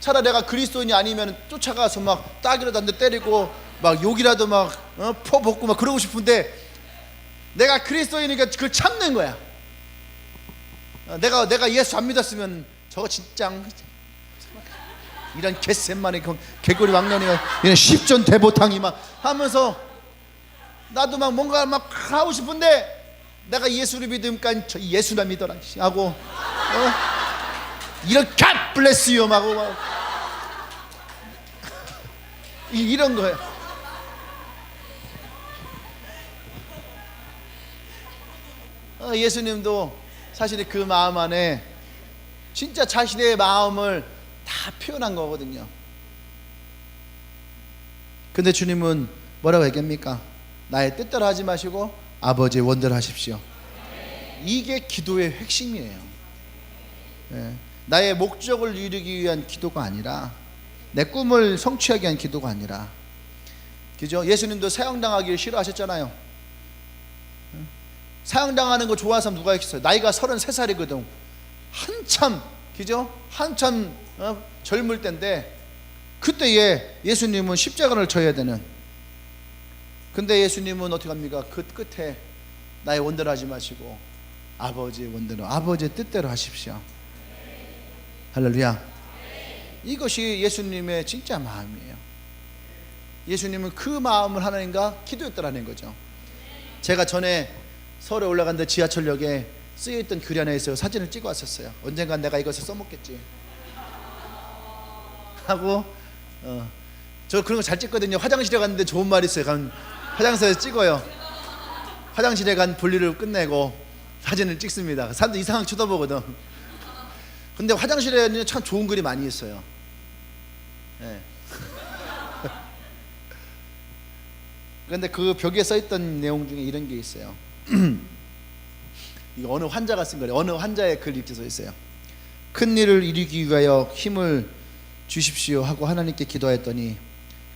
차라리 내가 그리스도인이 아니면 쫓아가서 막 따귀라도 한 대 때리고 막 욕이라도 막 퍼붓고 막 그러고 싶은데, 내가 그리스도인이니까 그걸 참는 거야. 내가 예수 안 믿었으면 저거 진짜 이런 개쌤만의 개꼬리 왕년이 이런 십전 대보탕이 막 하면서 나도 막 뭔가 막 하고 싶은데, 내가 예수를 믿으니까 저 예수나 믿어라 하고 이런 God bless you 하고 막 이런 거예요. 예수님도 사실 그 마음 안에 진짜 자신의 마음을 다 표현한 거거든요. 근데 주님은 뭐라고 얘기합니까? 나의 뜻대로 하지 마시고 아버지의 원대로 하십시오. 이게 기도의 핵심이에요. 나의 목적을 이루기 위한 기도가 아니라, 내 꿈을 성취하기 위한 기도가 아니라, 그죠? 예수님도 사형당하기를 싫어하셨잖아요. 사형당하는 거 좋아하는 사람 누가 있어요? 나이가 33살이거든. 한참, 그죠? 한참 젊을 때인데, 그때에 예수님은 십자가를 져야 되는, 근데 예수님은 어떻게 합니까? 그 끝에 나의 원대로 하지 마시고 아버지의 원대로, 아버지의 뜻대로 하십시오. 할렐루야. 이것이 예수님의 진짜 마음이에요. 예수님은 그 마음을 하나님과 기도했다라는 거죠. 제가 전에 서울에 올라갔는데 지하철역에 쓰여있던 글 하나 있어요. 사진을 찍어 왔었어요. 언젠간 내가 이것을 써먹겠지 하고 저 그런 거 잘 찍거든요. 화장실에 갔는데 좋은 말이 있어요. 화장실에서 찍어요. 화장실에 간 볼일을 끝내고 사진을 찍습니다. 사람들 이상하게 쳐다보거든. 근데 화장실에는 참 좋은 글이 많이 있어요. 그런데 그 벽에 써있던 내용 중에 이런 게 있어요. 이거 어느 환자가 쓴 거래요. 어느 환자의 글 이렇게 써 있어요. 큰 일을 이루기 위하여 힘을 주십시오 하고 하나님께 기도했더니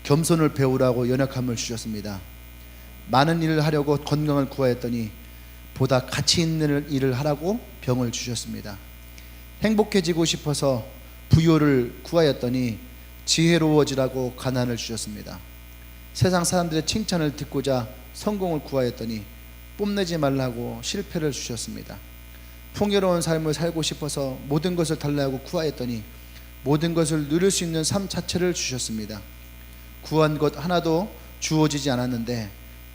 겸손을 배우라고 연약함을 주셨습니다. 많은 일을 하려고 건강을 구하였더니 보다 가치 있는 일을 하라고 병을 주셨습니다. 행복해지고 싶어서 부요를 구하였더니 지혜로워지라고 가난을 주셨습니다. 세상 사람들의 칭찬을 듣고자 성공을 구하였더니 뽐내지 말라고 실패를 주셨습니다. 풍요로운 삶을 살고 싶어서 모든 것을 달라고 구하였더니 모든 것을 누릴 수 있는 삶 자체를 주셨습니다. 구한 것 하나도 주어지지 않았는데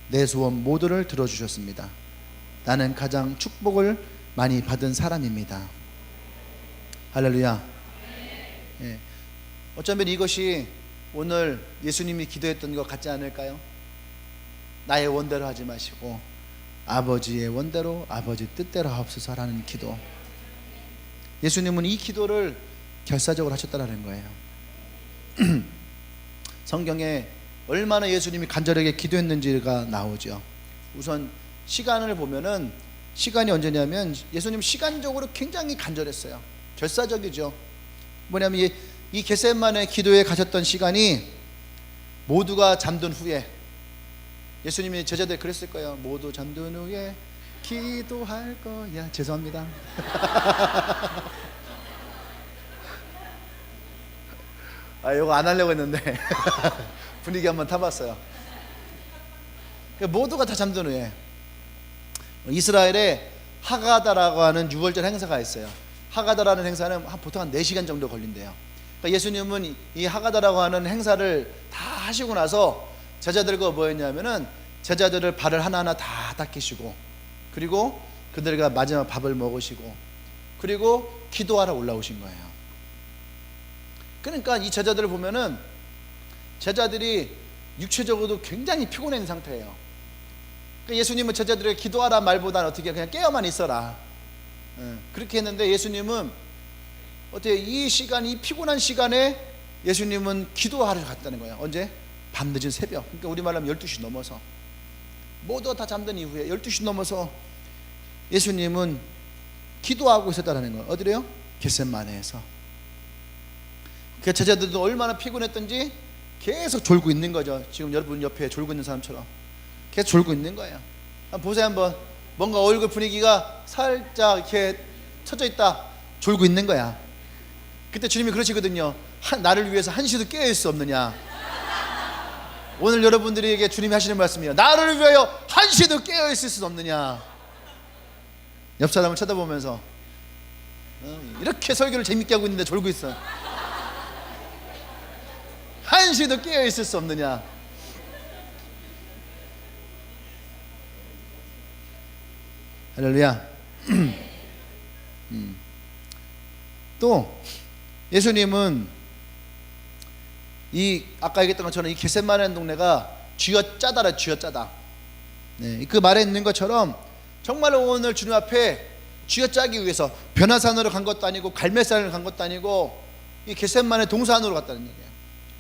내 소원 모두를 들어주셨습니다. 나는 가장 축복을 많이 받은 사람입니다. 할렐루야. 어쩌면 이것이 오늘 예수님이 기도했던 것 같지 않을까요? 나의 원대로 하지 마시고 아버지의 원대로, 아버지 뜻대로 하옵소서라는 기도. 예수님은 이 기도를 결사적으로 하셨다는 거예요. 성경에 얼마나 예수님이 간절하게 기도했는지가 나오죠. 우선 시간을 보면은, 시간이 언제냐면 예수님 시간적으로 굉장히 간절했어요. 결사적이죠. 뭐냐면 이 겟세마네 기도에 가셨던 시간이 모두가 잠든 후에, 예수님이 제자들 그랬을 거예요. 모두 잠든 후에 기도할 거야. 죄송합니다. 이거 안 하려고 했는데 분위기 한번 타봤어요. 모두가 다 잠든 후에 이스라엘에 하가다라고 하는 유월절 행사가 있어요. 하가다라는 행사는 보통 한 4시간 정도 걸린대요. 그러니까 예수님은 이 하가다라고 하는 행사를 다 하시고 나서 제자들과 뭐였냐면은 제자들을 발을 하나하나 다 닦이시고, 그리고 그들과 마지막 밥을 먹으시고, 그리고 기도하러 올라오신 거예요. 그러니까 이 제자들을 보면은 제자들이 육체적으로도 굉장히 피곤한 상태예요. 그러니까 예수님은 제자들에게 기도하라 말보다는 어떻게 그냥 깨어만 있어라, 그렇게 했는데 예수님은 어떻게 이 시간, 이 피곤한 시간에 예수님은 기도하러 갔다는 거예요. 언제? 밤늦은 새벽. 그러니까 우리말로 하면 12시 넘어서, 모두가 다 잠든 이후에 12시 넘어서 예수님은 기도하고 있었다는 거예요. 어디래요? 겟셋마네에서. 그 제자들도 얼마나 피곤했던지 계속 졸고 있는 거죠. 지금 여러분 옆에 졸고 있는 사람처럼 계속 졸고 있는 거예요. 한번 보세요. 한번 뭔가 얼굴 분위기가 살짝 이렇게 처져 있다, 졸고 있는 거야. 그때 주님이 그러시거든요. 나를 위해서 한시도 깨어 있을 수 없느냐. 오늘 여러분들에게 주님이 하시는 말씀이에요. 나를 위하여 한시도 깨어 있을 수 없느냐. 옆 사람을 쳐다보면서 이렇게 설교를 재밌게 하고 있는데 졸고 있어. 한시도 깨어 있을 수 없느냐. 할렐루야. 또 예수님은 이 아까 얘기했던 것처럼 이 겟셋마네 동네가 쥐어짜다라, 쥐어짜다. 네, 그 말에 있는 것처럼 정말로 오늘 주님 앞에 쥐어짜기 위해서 변화산으로 간 것도 아니고 갈멜산을 간 것도 아니고 이 겟셋마네 동산으로 갔다는 얘기예요.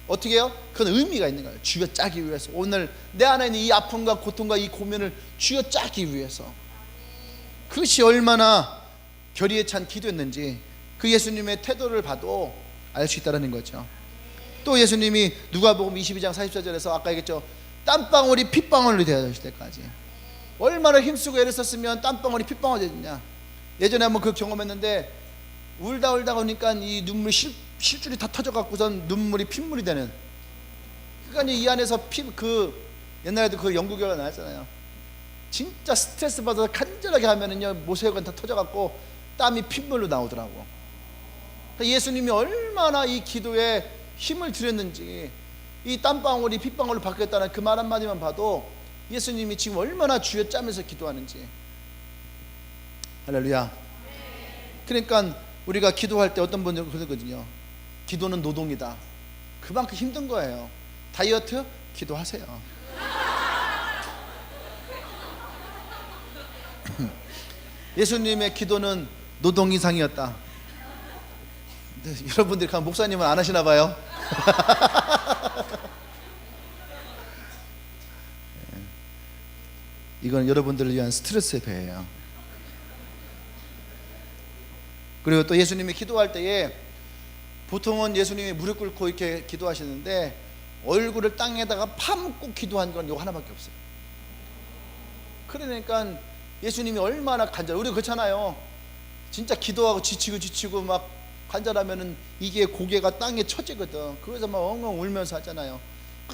어떻게 해요? 그건 의미가 있는 거예요. 쥐어짜기 위해서, 오늘 내 안에 있는 이 아픔과 고통과 이 고민을 쥐어짜기 위해서. 그것이 얼마나 결의에 찬 기도였는지 그 예수님의 태도를 봐도 알 수 있다는 거죠. 또 예수님이 누가복음 22장 44절에서 아까 얘기했죠. 땀방울이 핏방울이 되어질 때까지. 얼마나 힘쓰고 애를 썼으면 땀방울이 핏방울이 되느냐. 예전에 한번 그 경험했는데 울다 보니까 이 눈물 실줄이 다 터져갖고선 눈물이 핏물이 되는. 그러니까 이 안에서 옛날에도 그 연구 결과 나왔잖아요. 진짜 스트레스 받아서 간절하게 하면은요 모세혈관 다 터져갖고 땀이 핏물로 나오더라고. 예수님이 얼마나 이 기도에 힘을 들였는지, 이 땀방울이 핏방울로 바뀌었다는 그 말 한마디만 봐도 예수님이 지금 얼마나 쥐어짜면서 기도하는지. 할렐루야. 그러니까 우리가 기도할 때 어떤 분들은 그러거든요. 기도는 노동이다. 그만큼 힘든 거예요. 다이어트 기도하세요. 예수님의 기도는 노동 이상이었다. 여러분들이 가면 목사님은 안 하시나 봐요. 이건 여러분들을 위한 스트레스의 배예요. 그리고 또 예수님이 기도할 때에 보통은 예수님이 무릎 꿇고 이렇게 기도하시는데 얼굴을 땅에다가 파묻고 기도한 건 이거 하나밖에 없어요. 그러니까 예수님이 얼마나 우리 그렇잖아요. 진짜 기도하고 지치고 막 간절하면은 이게 고개가 땅에 처지거든. 그래서 막 엉엉 울면서 하잖아요.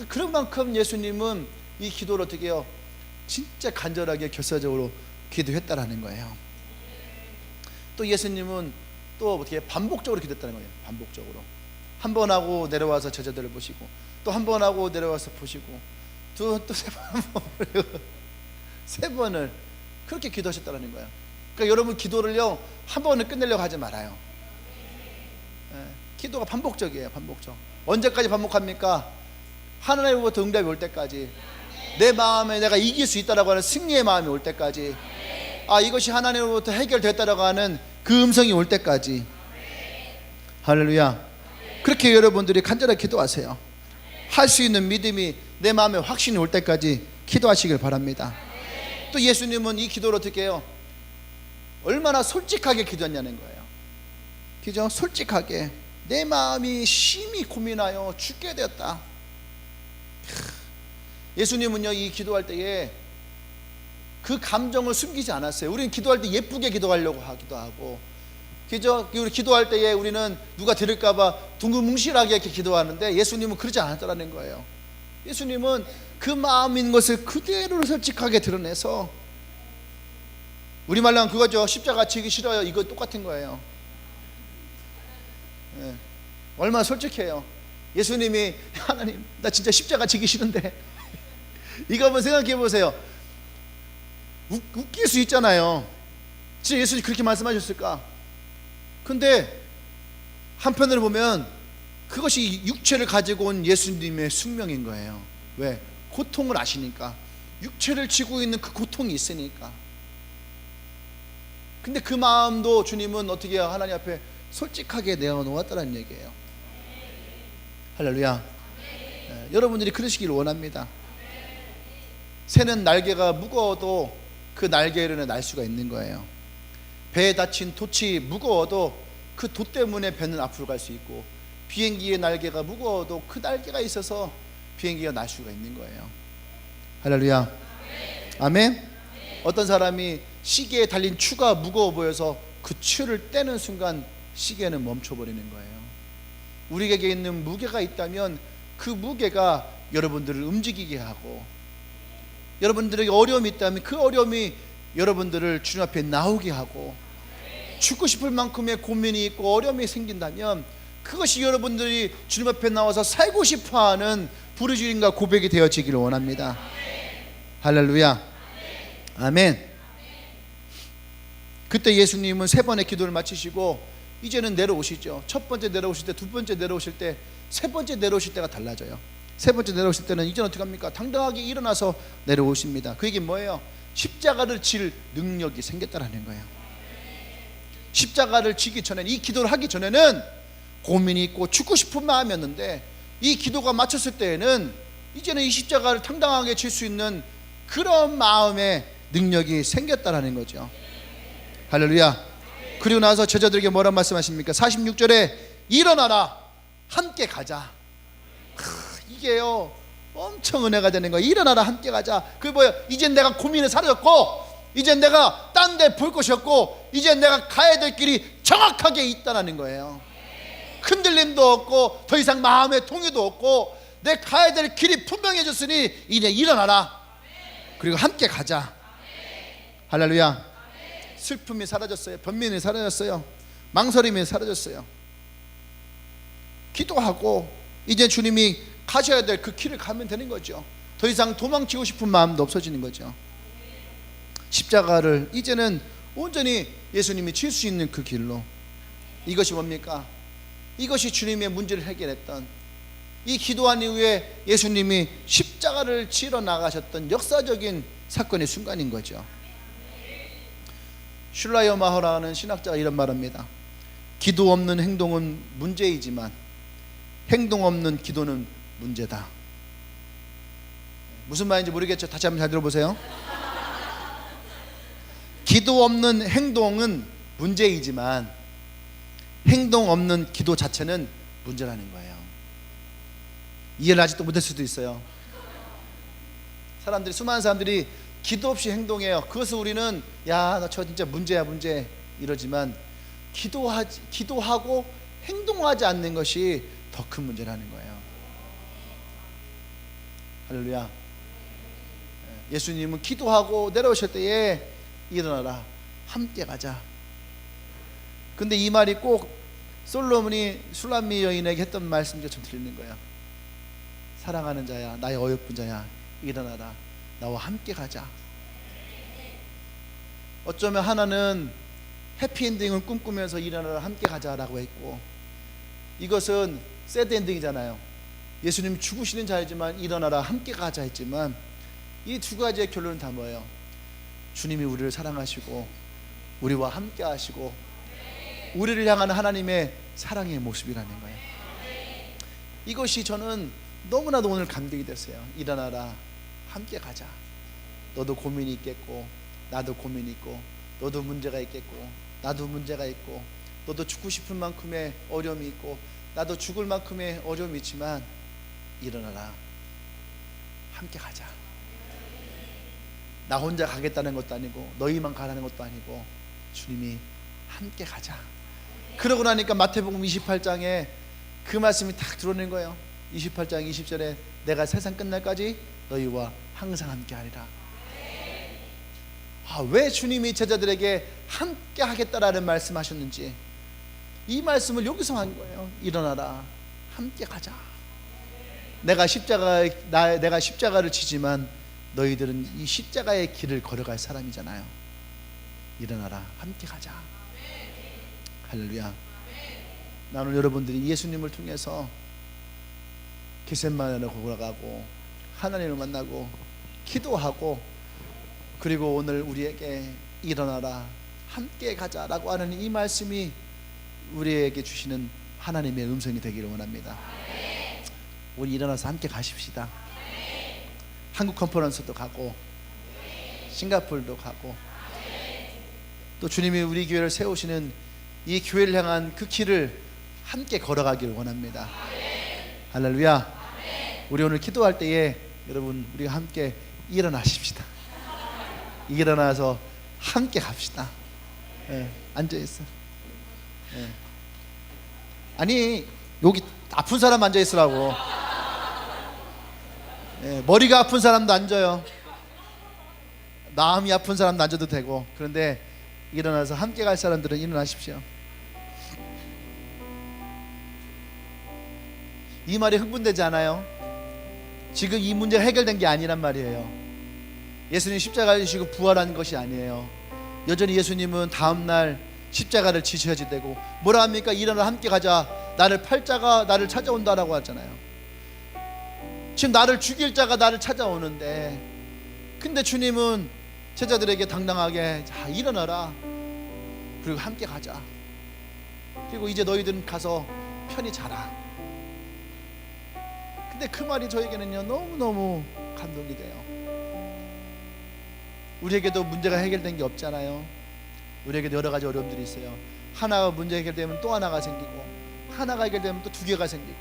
그런 만큼 예수님은 이 기도를 어떻게 해요? 진짜 간절하게 결사적으로 기도했다라는 거예요. 또 예수님은 또 어떻게 반복적으로 기도했다는 거예요. 반복적으로 한 번 하고 내려와서 제자들을 보시고, 또 한 번 하고 내려와서 보시고, 또 세 번 세 번을 그렇게 기도하셨다는 거예요. 그러니까 여러분 기도를요 한 번을 끝내려고 하지 말아요. 기도가 반복적이에요. 반복적. 언제까지 반복합니까? 하나님으로부터 응답이 올 때까지, 내 마음에 내가 이길 수 있다라고 하는 승리의 마음이 올 때까지, 이것이 하나님으로부터 해결됐다라고 하는 그 음성이 올 때까지. 할렐루야. 그렇게 여러분들이 간절하게 기도하세요. 할 수 있는 믿음이 내 마음에 확신이 올 때까지 기도하시길 바랍니다. 또 예수님은 이 기도를 어떻게 해요? 얼마나 솔직하게 기도했냐는 거예요. 그죠? 솔직하게 내 마음이 심히 고민하여 죽게 되었다. 예수님은요 이 기도할 때에 그 감정을 숨기지 않았어요. 우리는 기도할 때 예쁘게 기도하려고 하기도 하고, 그죠? 우리 기도할 때에 우리는 누가 들을까봐 둥글뭉실하게 이렇게 기도하는데 예수님은 그러지 않았다는 거예요. 예수님은 그 마음인 것을 그대로 솔직하게 드러내서, 우리말로 하면 그거죠. 십자가 지기 싫어요. 이거 똑같은 거예요. 얼마나 솔직해요. 예수님이 하나님 나 진짜 십자가 지기 싫은데 이거 한번 생각해 보세요. 웃길 수 있잖아요. 진짜 예수님이 그렇게 말씀하셨을까? 근데 한편으로 보면 그것이 육체를 가지고 온 예수님의 숙명인 거예요. 왜? 고통을 아시니까. 육체를 지고 있는 그 고통이 있으니까. 근데 그 마음도 주님은 어떻게 해요? 하나님 앞에 솔직하게 내어놓았다는 얘기예요. 할렐루야. 여러분들이 그러시길 원합니다. 새는 날개가 무거워도 그 날개로는 날 수가 있는 거예요. 배에 닫힌 돛이 무거워도 그 돛 때문에 배는 앞으로 갈 수 있고, 비행기의 날개가 무거워도 그 날개가 있어서 비행기가 날 수가 있는 거예요. 할렐루야. 아멘. 어떤 사람이 시계에 달린 추가 무거워 보여서 그 추를 떼는 순간 시계는 멈춰버리는 거예요. 우리에게 있는 무게가 있다면 그 무게가 여러분들을 움직이게 하고, 여러분들에게 어려움이 있다면 그 어려움이 여러분들을 주님 앞에 나오게 하고, 죽고 싶을 만큼의 고민이 있고 어려움이 생긴다면 그것이 여러분들이 주님 앞에 나와서 살고 싶어하는 부르짖음과 고백이 되어지기를 원합니다. 할렐루야. 아멘. 그때 예수님은 3번의 기도를 마치시고 이제는 내려오시죠. 첫 번째 내려오실 때, 두 번째 내려오실 때, 세 번째 내려오실 때가 달라져요. 세 번째 내려오실 때는 이제는 어떻게 합니까? 당당하게 일어나서 내려오십니다. 그 얘기 뭐예요? 십자가를 질 능력이 생겼다라는 거예요. 십자가를 지기 전에는, 이 기도를 하기 전에는 고민이 있고 죽고 싶은 마음이었는데, 이 기도가 마쳤을 때에는 이제는 이 십자가를 당당하게 질 수 있는 그런 마음의 능력이 생겼다라는 거죠. 할렐루야. 그리고 나서 제자들에게 뭐라 말씀하십니까? 46절에 일어나라, 함께 가자. 이게요 엄청 은혜가 되는 거예요. 일어나라, 함께 가자. 그게 뭐예요? 이젠 내가 고민이 사라졌고, 이젠 내가 딴 데 볼 것이 없고, 이젠 내가 가야 될 길이 정확하게 있다는 거예요. 흔들림도 없고 더 이상 마음의 동요도 없고 내 가야 될 길이 분명해졌으니 이제 일어나라, 그리고 함께 가자. 할렐루야. 슬픔이 사라졌어요. 변민이 사라졌어요. 망설임이 사라졌어요. 기도하고 이제 주님이 가셔야 될 그 길을 가면 되는 거죠. 더 이상 도망치고 싶은 마음도 없어지는 거죠. 십자가를 이제는 온전히 예수님이 칠 수 있는 그 길로. 이것이 뭡니까? 이것이 주님의 문제를 해결했던, 이 기도한 이후에 예수님이 십자가를 지러 나가셨던 역사적인 사건의 순간인 거죠. 슐라이어 마허라는 신학자가 이런 말합니다. 기도 없는 행동은 문제이지만 행동 없는 기도는 문제다. 무슨 말인지 모르겠죠? 다시 한번 잘 들어보세요. 기도 없는 행동은 문제이지만 행동 없는 기도 자체는 문제라는 거예요. 이해를 아직도 못할 수도 있어요. 사람들이, 수많은 사람들이 기도 없이 행동해요. 그것을 우리는 야, 나 저 진짜 문제야, 문제 이러지만 기도하고 행동하지 않는 것이 더 큰 문제라는 거예요. 할렐루야. 예수님은 기도하고 내려오실 때에 일어나라, 함께 가자. 근데 이 말이 꼭 솔로몬이 슐람미 여인에게 했던 말씀처럼 들리는 거예요. 사랑하는 자야, 나의 어여쁜 자야, 일어나라, 나와 함께 가자. 어쩌면 하나는 해피엔딩을 꿈꾸면서 일어나라, 함께 가자라고 했고, 이것은 새드엔딩이잖아요. 예수님 죽으시는 자이지만 일어나라, 함께 가자 했지만, 이 두 가지의 결론은 다 뭐예요? 주님이 우리를 사랑하시고 우리와 함께 하시고 우리를 향한 하나님의 사랑의 모습이라는 거예요. 이것이 저는 너무나도 오늘 감동이 됐어요. 일어나라, 함께 가자. 너도 고민이 있겠고 나도 고민이 있고, 너도 문제가 있겠고 나도 문제가 있고, 너도 죽고 싶은 만큼의 어려움이 있고 나도 죽을 만큼의 어려움이 있지만 일어나라, 함께 가자. 나 혼자 가겠다는 것도 아니고 너희만 가라는 것도 아니고 주님이 함께 가자. 그러고 나니까 마태복음 28장에 그 말씀이 딱 들어오는 거예요. 28장 20절에 내가 세상 끝날까지 너희와 항상 함께 하리라. 왜 주님이 제자들에게 함께 하겠다라는 말씀하셨는지, 이 말씀을 여기서 한 거예요. 일어나라, 함께 가자. 내가 십자가를 지지만 너희들은 이 십자가의 길을 걸어갈 사람이잖아요. 일어나라, 함께 가자. 할렐루야. 나는 여러분들이 예수님을 통해서 겟세마네로 걸어가고 하나님을 만나고 기도하고, 그리고 오늘 우리에게 일어나라, 함께 가자라고 하는 이 말씀이 우리에게 주시는 하나님의 음성이 되기를 원합니다. 우리 일어나서 함께 가십시다. 한국 컨퍼런스도 가고 싱가포르도 가고, 또 주님이 우리 교회를 세우시는 이 교회를 향한 그 길을 함께 걸어가기를 원합니다. 할렐루야. 우리 오늘 기도할 때에 여러분 우리가 함께 일어나십시다. 일어나서 함께 갑시다. 앉아있어. 아니 여기 아픈 사람 앉아있으라고. 머리가 아픈 사람도 앉아요. 마음이 아픈 사람도 앉아도 되고. 그런데 일어나서 함께 갈 사람들은 일어나십시오. 이 말이 흥분되지 않아요? 지금 이 문제가 해결된 게 아니란 말이에요. 예수님 십자가를 지시고 부활한 것이 아니에요. 여전히 예수님은 다음날 십자가를 지셔야지 되고, 뭐라 합니까? 일어나 함께 가자. 나를 팔 자가 나를 찾아온다라고 하잖아요. 지금 나를 죽일 자가 나를 찾아오는데, 근데 주님은 제자들에게 당당하게 자 일어나라, 그리고 함께 가자, 그리고 이제 너희들은 가서 편히 자라. 근데 그 말이 저에게는요 너무너무 감동이 돼요. 우리에게도 문제가 해결된 게 없잖아요. 우리에게도 여러 가지 어려움들이 있어요. 하나가 문제 해결되면 또 하나가 생기고, 하나가 해결되면 또 두 개가 생기고.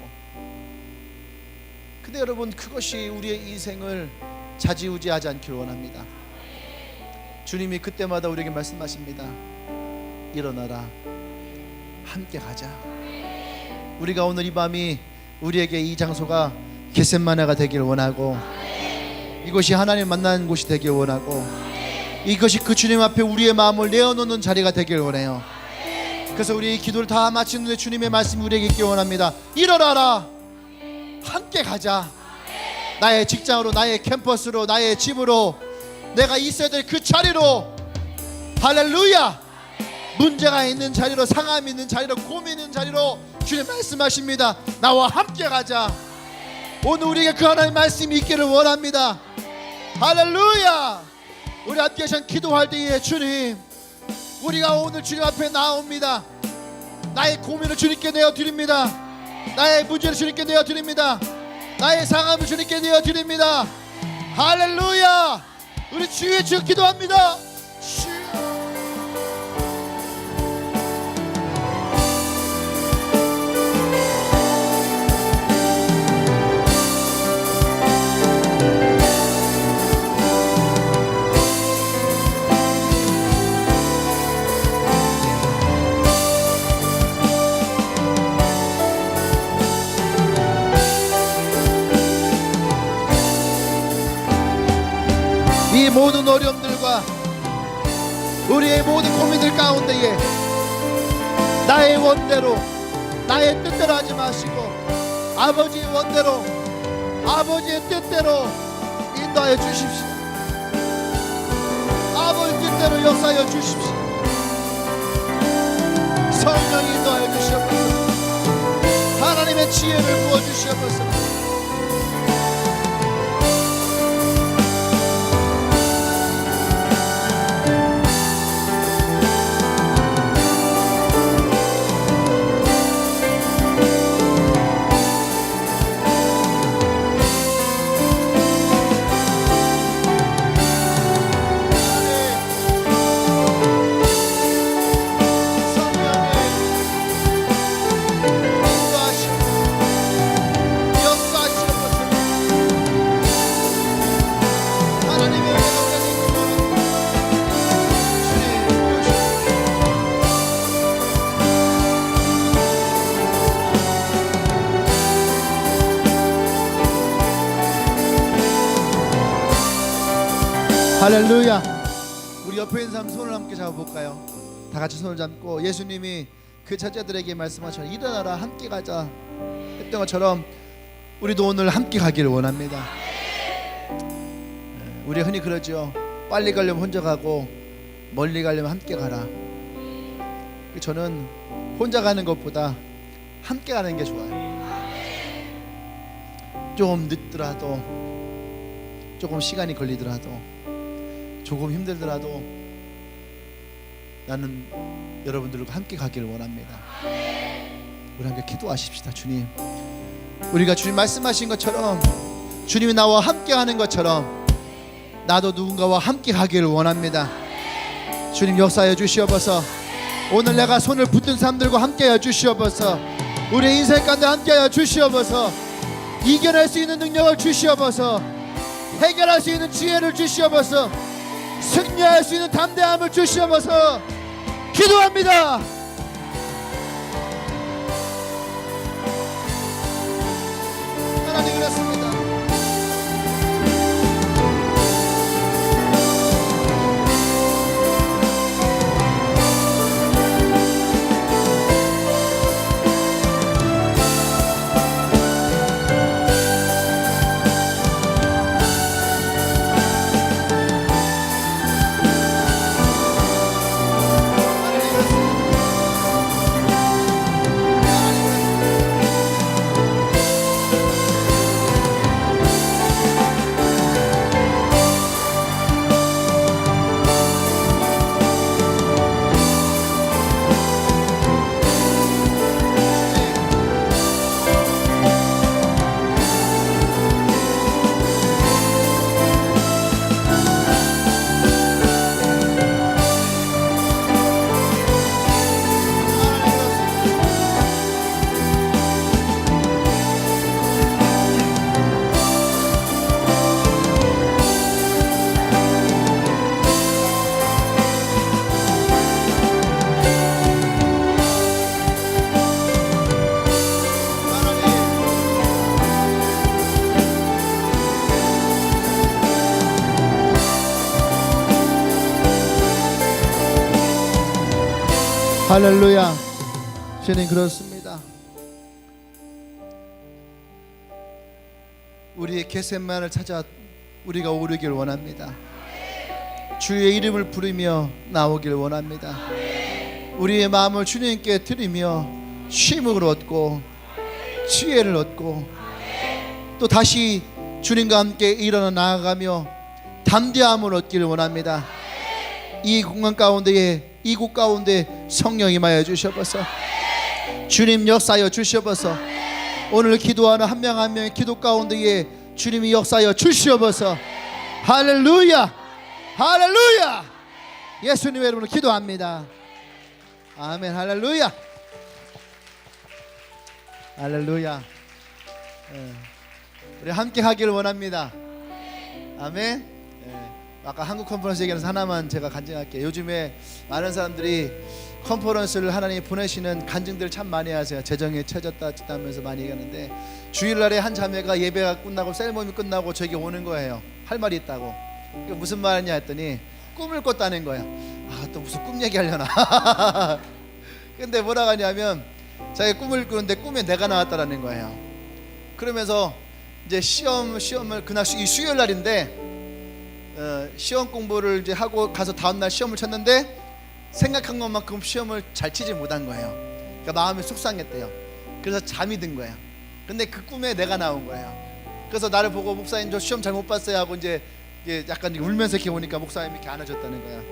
근데 여러분, 그것이 우리의 인생을 좌지우지하지 않기를 원합니다. 주님이 그때마다 우리에게 말씀하십니다. 일어나라, 함께 가자. 우리가 오늘 이 밤이 우리에게 이 장소가 겟세마네가 되기를 원하고, 이것이 하나님 만나는 곳이 되기를 원하고, 이것이 그 주님 앞에 우리의 마음을 내어놓는 자리가 되기를 원해요. 그래서 우리 기도를 다 마친 후에 주님의 말씀이 우리에게 있기를 원합니다. 일어나라, 함께 가자. 나의 직장으로, 나의 캠퍼스로, 나의 집으로, 내가 있어야 될 그 자리로. 할렐루야. 문제가 있는 자리로, 상함이 있는 자리로, 고민 있는 자리로 주님 말씀하십니다. 나와 함께 가자. 오늘 우리에게 그 하나님의 말씀이 있기를 원합니다. 할렐루야. 우리 함께 기도할 때에 주님, 우리가 오늘 주님 앞에 나옵니다. 나의 고민을 주님께 내어드립니다. 나의 문제를 주님께 내어드립니다. 나의 상함을 주님께 내어드립니다. 할렐루야. 우리 주의 주 기도합니다. 이 모든 어려움들과 우리의 모든 고민들 가운데에 나의 원대로, 나의 뜻대로 하지 마시고 아버지의 원대로, 아버지의 뜻대로 인도하여 주십시오. 아버지 뜻대로 역사하여 주십시오. 성령이 인도하여 주시옵소서. 하나님의 지혜를 부어주시옵소서. 할렐루야. 우리 옆에 있는 사람 손을 함께 잡아볼까요? 다 같이 손을 잡고 예수님이 그 제자들에게 말씀하셔 일어나라, 함께 가자 했던 것처럼 우리도 오늘 함께 가기를 원합니다. 우리 흔히 그러죠. 빨리 가려면 혼자 가고 멀리 가려면 함께 가라. 저는 혼자 가는 것보다 함께 가는 게 좋아요. 좀 늦더라도, 조금 시간이 걸리더라도, 조금 힘들더라도 나는 여러분들과 함께 가기를 원합니다. 우리 함께 기도하십시다. 주님, 우리가 주님 말씀하신 것처럼, 주님이 나와 함께 하는 것처럼 나도 누군가와 함께 가기를 원합니다. 주님 역사해 주시옵소서. 오늘 내가 손을 붙든 사람들과 함께하여 주시옵소서. 우리의 인생 가운데 함께하여 주시옵소서. 이겨낼 수 있는 능력을 주시옵소서. 해결할 수 있는 지혜를 주시옵소서. 승리할 수 있는 담대함을 주시옵소서. 기도합니다. 하나님 그렇습니다. 할렐루야. 주님 그렇습니다. 우리의 겟셋만을 찾아 우리가 오르길 원합니다. 주의 이름을 부르며 나오길 원합니다. 우리의 마음을 주님께 드리며 쉼을 얻고 지혜를 얻고 또 다시 주님과 함께 일어나 나아가며 담대함을 얻기를 원합니다. 이 공간 가운데에 이곳 가운데 성령 임하여 주시옵소서. 주님 역사하여 주시옵소서. 오늘 기도하는 한 명 한 명의 기도 가운데에 주님이 역사하여 주시옵소서. 할렐루야. 할렐루야. 예수님의 이름으로 기도합니다. 아멘. 할렐루야. 할렐루야. 우리 함께 하기를 원합니다. 아멘. 아까 한국 컨퍼런스 얘기하면서 하나만 제가 간증할게요. 요즘에 많은 사람들이 컨퍼런스를 하나님이 보내시는 간증들을 참 많이 하세요. 재정에 처졌다 하면서 많이 얘기하는데, 주일날에 한 자매가 예배가 끝나고 셀모임이 끝나고 저에게 오는 거예요. 할 말이 있다고. 무슨 말이냐 했더니 꿈을 꿨다는 거예요. 아, 또 무슨 꿈 얘기하려나. 근데 뭐라고 하냐면 자기가 꿈을 꾸는데 꿈에 내가 나왔다라는 거예요. 그러면서 이제 시험을 그날 이 수요일 날인데 시험 공부를 이제 하고 가서 다음날 시험을 쳤는데 생각한 것만큼 시험을 잘 치지 못한 거예요. 그러니까 마음이 속상했대요. 그래서 잠이 든 거예요. 근데 그 꿈에 내가 나온 거예요. 그래서 나를 보고 목사님 저 시험 잘 못 봤어요 하고 이제 약간 울면서 이렇게 오니까 목사님이 이렇게 안아줬다는 거야.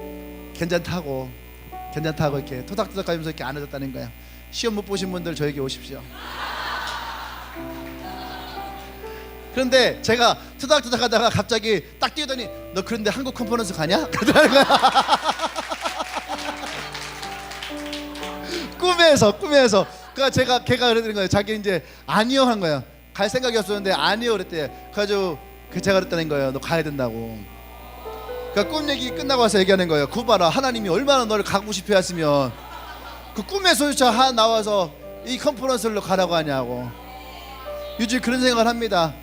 괜찮다고 이렇게 토닥토닥하면서 이렇게 안아줬다는 거야. 시험 못 보신 분들 저에게 오십시오. 그런데 제가 투닥투닥 하다가 갑자기 딱 뛰더니 너 그런데 한국 컨퍼런스 가냐? 그러더라는 거야. 꿈에서 그러니까 걔가 그러는 거예요. 자기 이제 아니요 한 거예요. 갈 생각이 없었는데 아니요 그랬대. 그래가지고 제가 그랬다는 거예요. 너 가야 된다고. 그러니까 꿈 얘기 끝나고 와서 얘기하는 거예요. 그 봐라, 하나님이 얼마나 너를 가고 싶어 했으면 그 꿈에서조차 나와서 이 컨퍼런스로 가라고 하냐고. 요즘 그런 생각을 합니다.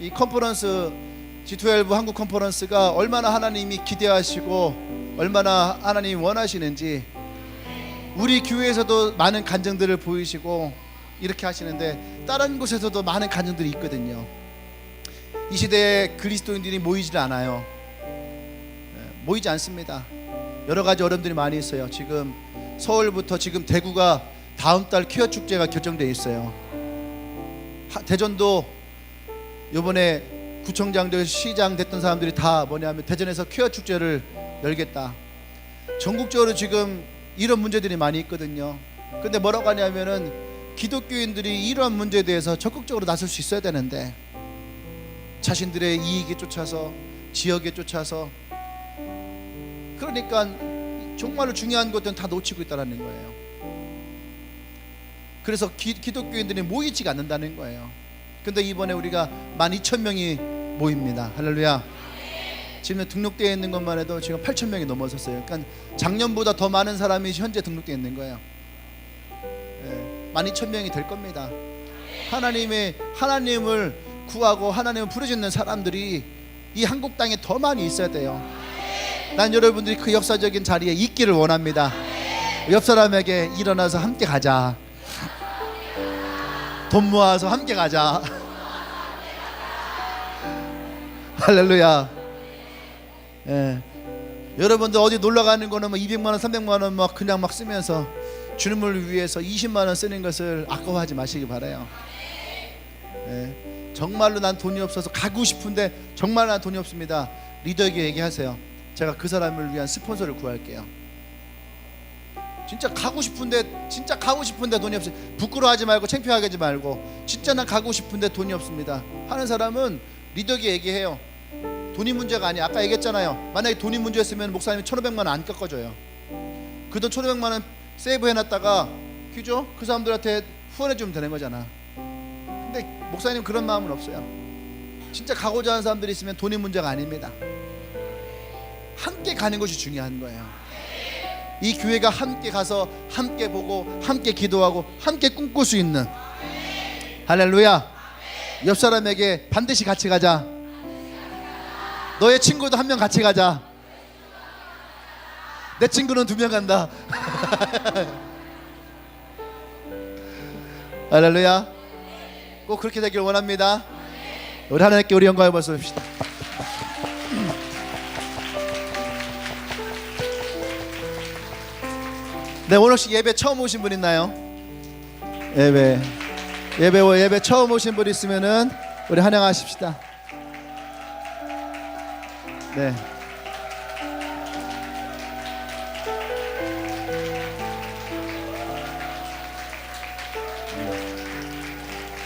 이 컨퍼런스 G12 한국 컨퍼런스가 얼마나 하나님이 기대하시고 얼마나 하나님이 원하시는지, 우리 교회에서도 많은 간증들을 보이시고 이렇게 하시는데 다른 곳에서도 많은 간증들이 있거든요. 이 시대에 그리스도인들이 모이질 않아요. 모이지 않습니다. 여러 가지 어려움들이 많이 있어요. 지금 서울부터 지금 대구가 다음 달 퀴어 축제가 결정돼 있어요. 대전도 이번에 구청장들, 시장 됐던 사람들이 다 뭐냐면 대전에서 퀴어 축제를 열겠다. 전국적으로 지금 이런 문제들이 많이 있거든요. 근데 뭐라고 하냐면은 기독교인들이 이런 문제에 대해서 적극적으로 나설 수 있어야 되는데 자신들의 이익에 쫓아서, 지역에 쫓아서, 그러니까 정말로 중요한 것들은 다 놓치고 있다는 거예요. 그래서 기독교인들이 모이지가 않는다는 거예요. 근데 이번에 우리가 12,000명이 모입니다. 할렐루야. 지금 등록되어 있는 것만 해도 지금 8,000명이 넘어섰어요. 그러니까 작년보다 더 많은 사람이 현재 등록되어 있는 거예요. 12,000명이 될 겁니다. 하나님을 구하고 하나님을 부르짖는 사람들이 이 한국 땅에 더 많이 있어야 돼요. 난 여러분들이 그 역사적인 자리에 있기를 원합니다. 옆 사람에게 일어나서 함께 가자. 돈 모아서 함께 가자. 할렐루야. 여러분들 어디 놀러 가는 거는 뭐 200만 원, 300만 원 막 그냥 막 쓰면서 주님을 위해서 20만 원 쓰는 것을 아까워하지 마시기 바라요. 정말로 난 돈이 없어서 가고 싶은데 정말 난 돈이 없습니다. 리더에게 얘기하세요. 제가 그 사람을 위한 스폰서를 구할게요. 진짜 가고 싶은데 돈이 없어요. 부끄러워하지 말고 창피하게 하지 말고 진짜 난 가고 싶은데 돈이 없습니다 하는 사람은 리더에게 얘기해요. 돈이 문제가 아니야. 아까 얘기했잖아요. 만약에 돈이 문제였으면 목사님이 1,500만 원 안 깎아줘요. 그 돈 1,500만 원 세이브 해놨다가 그죠? 그 사람들한테 후원해주면 되는 거잖아. 근데 목사님 그런 마음은 없어요. 진짜 가고자 하는 사람들이 있으면 돈이 문제가 아닙니다. 함께 가는 것이 중요한 거예요. 이 교회가 함께 가서 함께 보고 함께 기도하고 함께 꿈꿀 수 있는, 할렐루야. 옆 사람에게 반드시 같이 가자. 너의 친구도 한 명 같이 가자. 내 친구는 2명 간다. 할렐루야. 꼭 그렇게 되길 원합니다. 우리 하나님께 우리 영광을 받습시다. 네, 오늘 혹시 예배 처음 오신 분 있나요? 예배 처음 오신 분 있으면은 우리 환영하십시다. 네.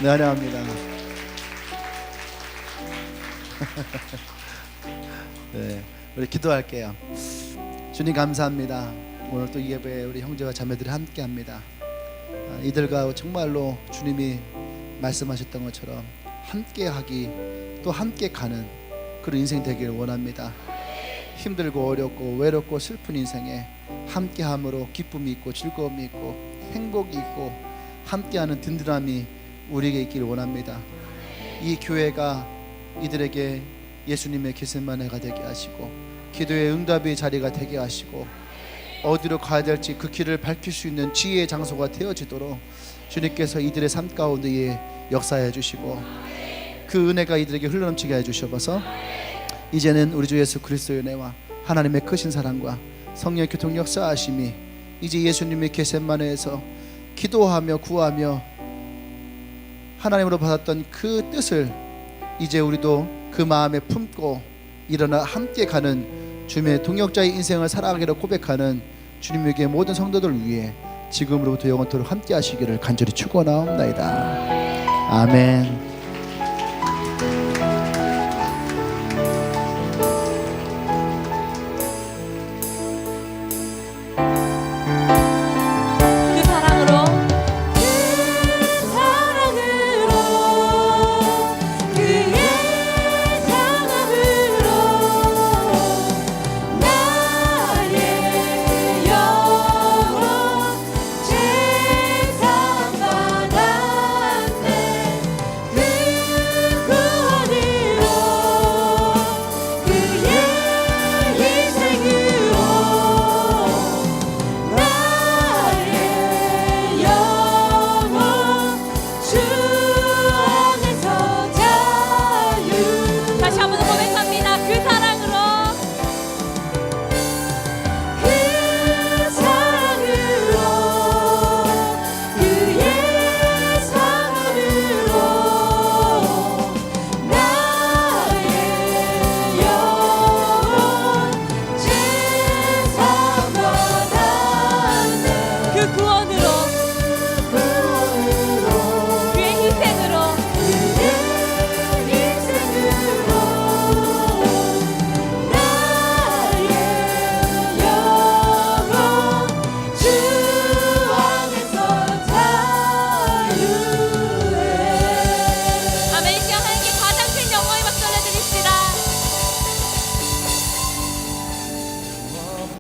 네, 환영합니다. 네, 우리 기도할게요. 주님 감사합니다. 오늘 또 이 예배에 우리 형제와 자매들이 함께합니다. 이들과 정말로 주님이 말씀하셨던 것처럼 함께하기 또 함께 가는 그런 인생 되기를 원합니다. 힘들고 어렵고 외롭고 슬픈 인생에 함께함으로 기쁨이 있고 즐거움이 있고 행복이 있고 함께하는 든든함이 우리에게 있기를 원합니다. 이 교회가 이들에게 예수님의 겟세마네가 되게 하시고 기도의 응답의 자리가 되게 하시고 어디로 가야 될지 그 길을 밝힐 수 있는 지혜의 장소가 되어지도록 주님께서 이들의 삶 가운데에 역사해 주시고 그 은혜가 이들에게 흘러넘치게 해주셔서 이제는 우리 주 예수 그리스도의 은혜와 하나님의 크신 사랑과 성령의 교통 역사하심이 이제 예수님의 겟세마네에서 기도하며 구하며 하나님으로 받았던 그 뜻을 이제 우리도 그 마음에 품고 일어나 함께 가는 주님의 동역자의 인생을 살아가기로 고백하는 주님에게 모든 성도들 위해 지금으로부터 영원토록 함께 하시기를 간절히 축원하옵나이다. 아멘.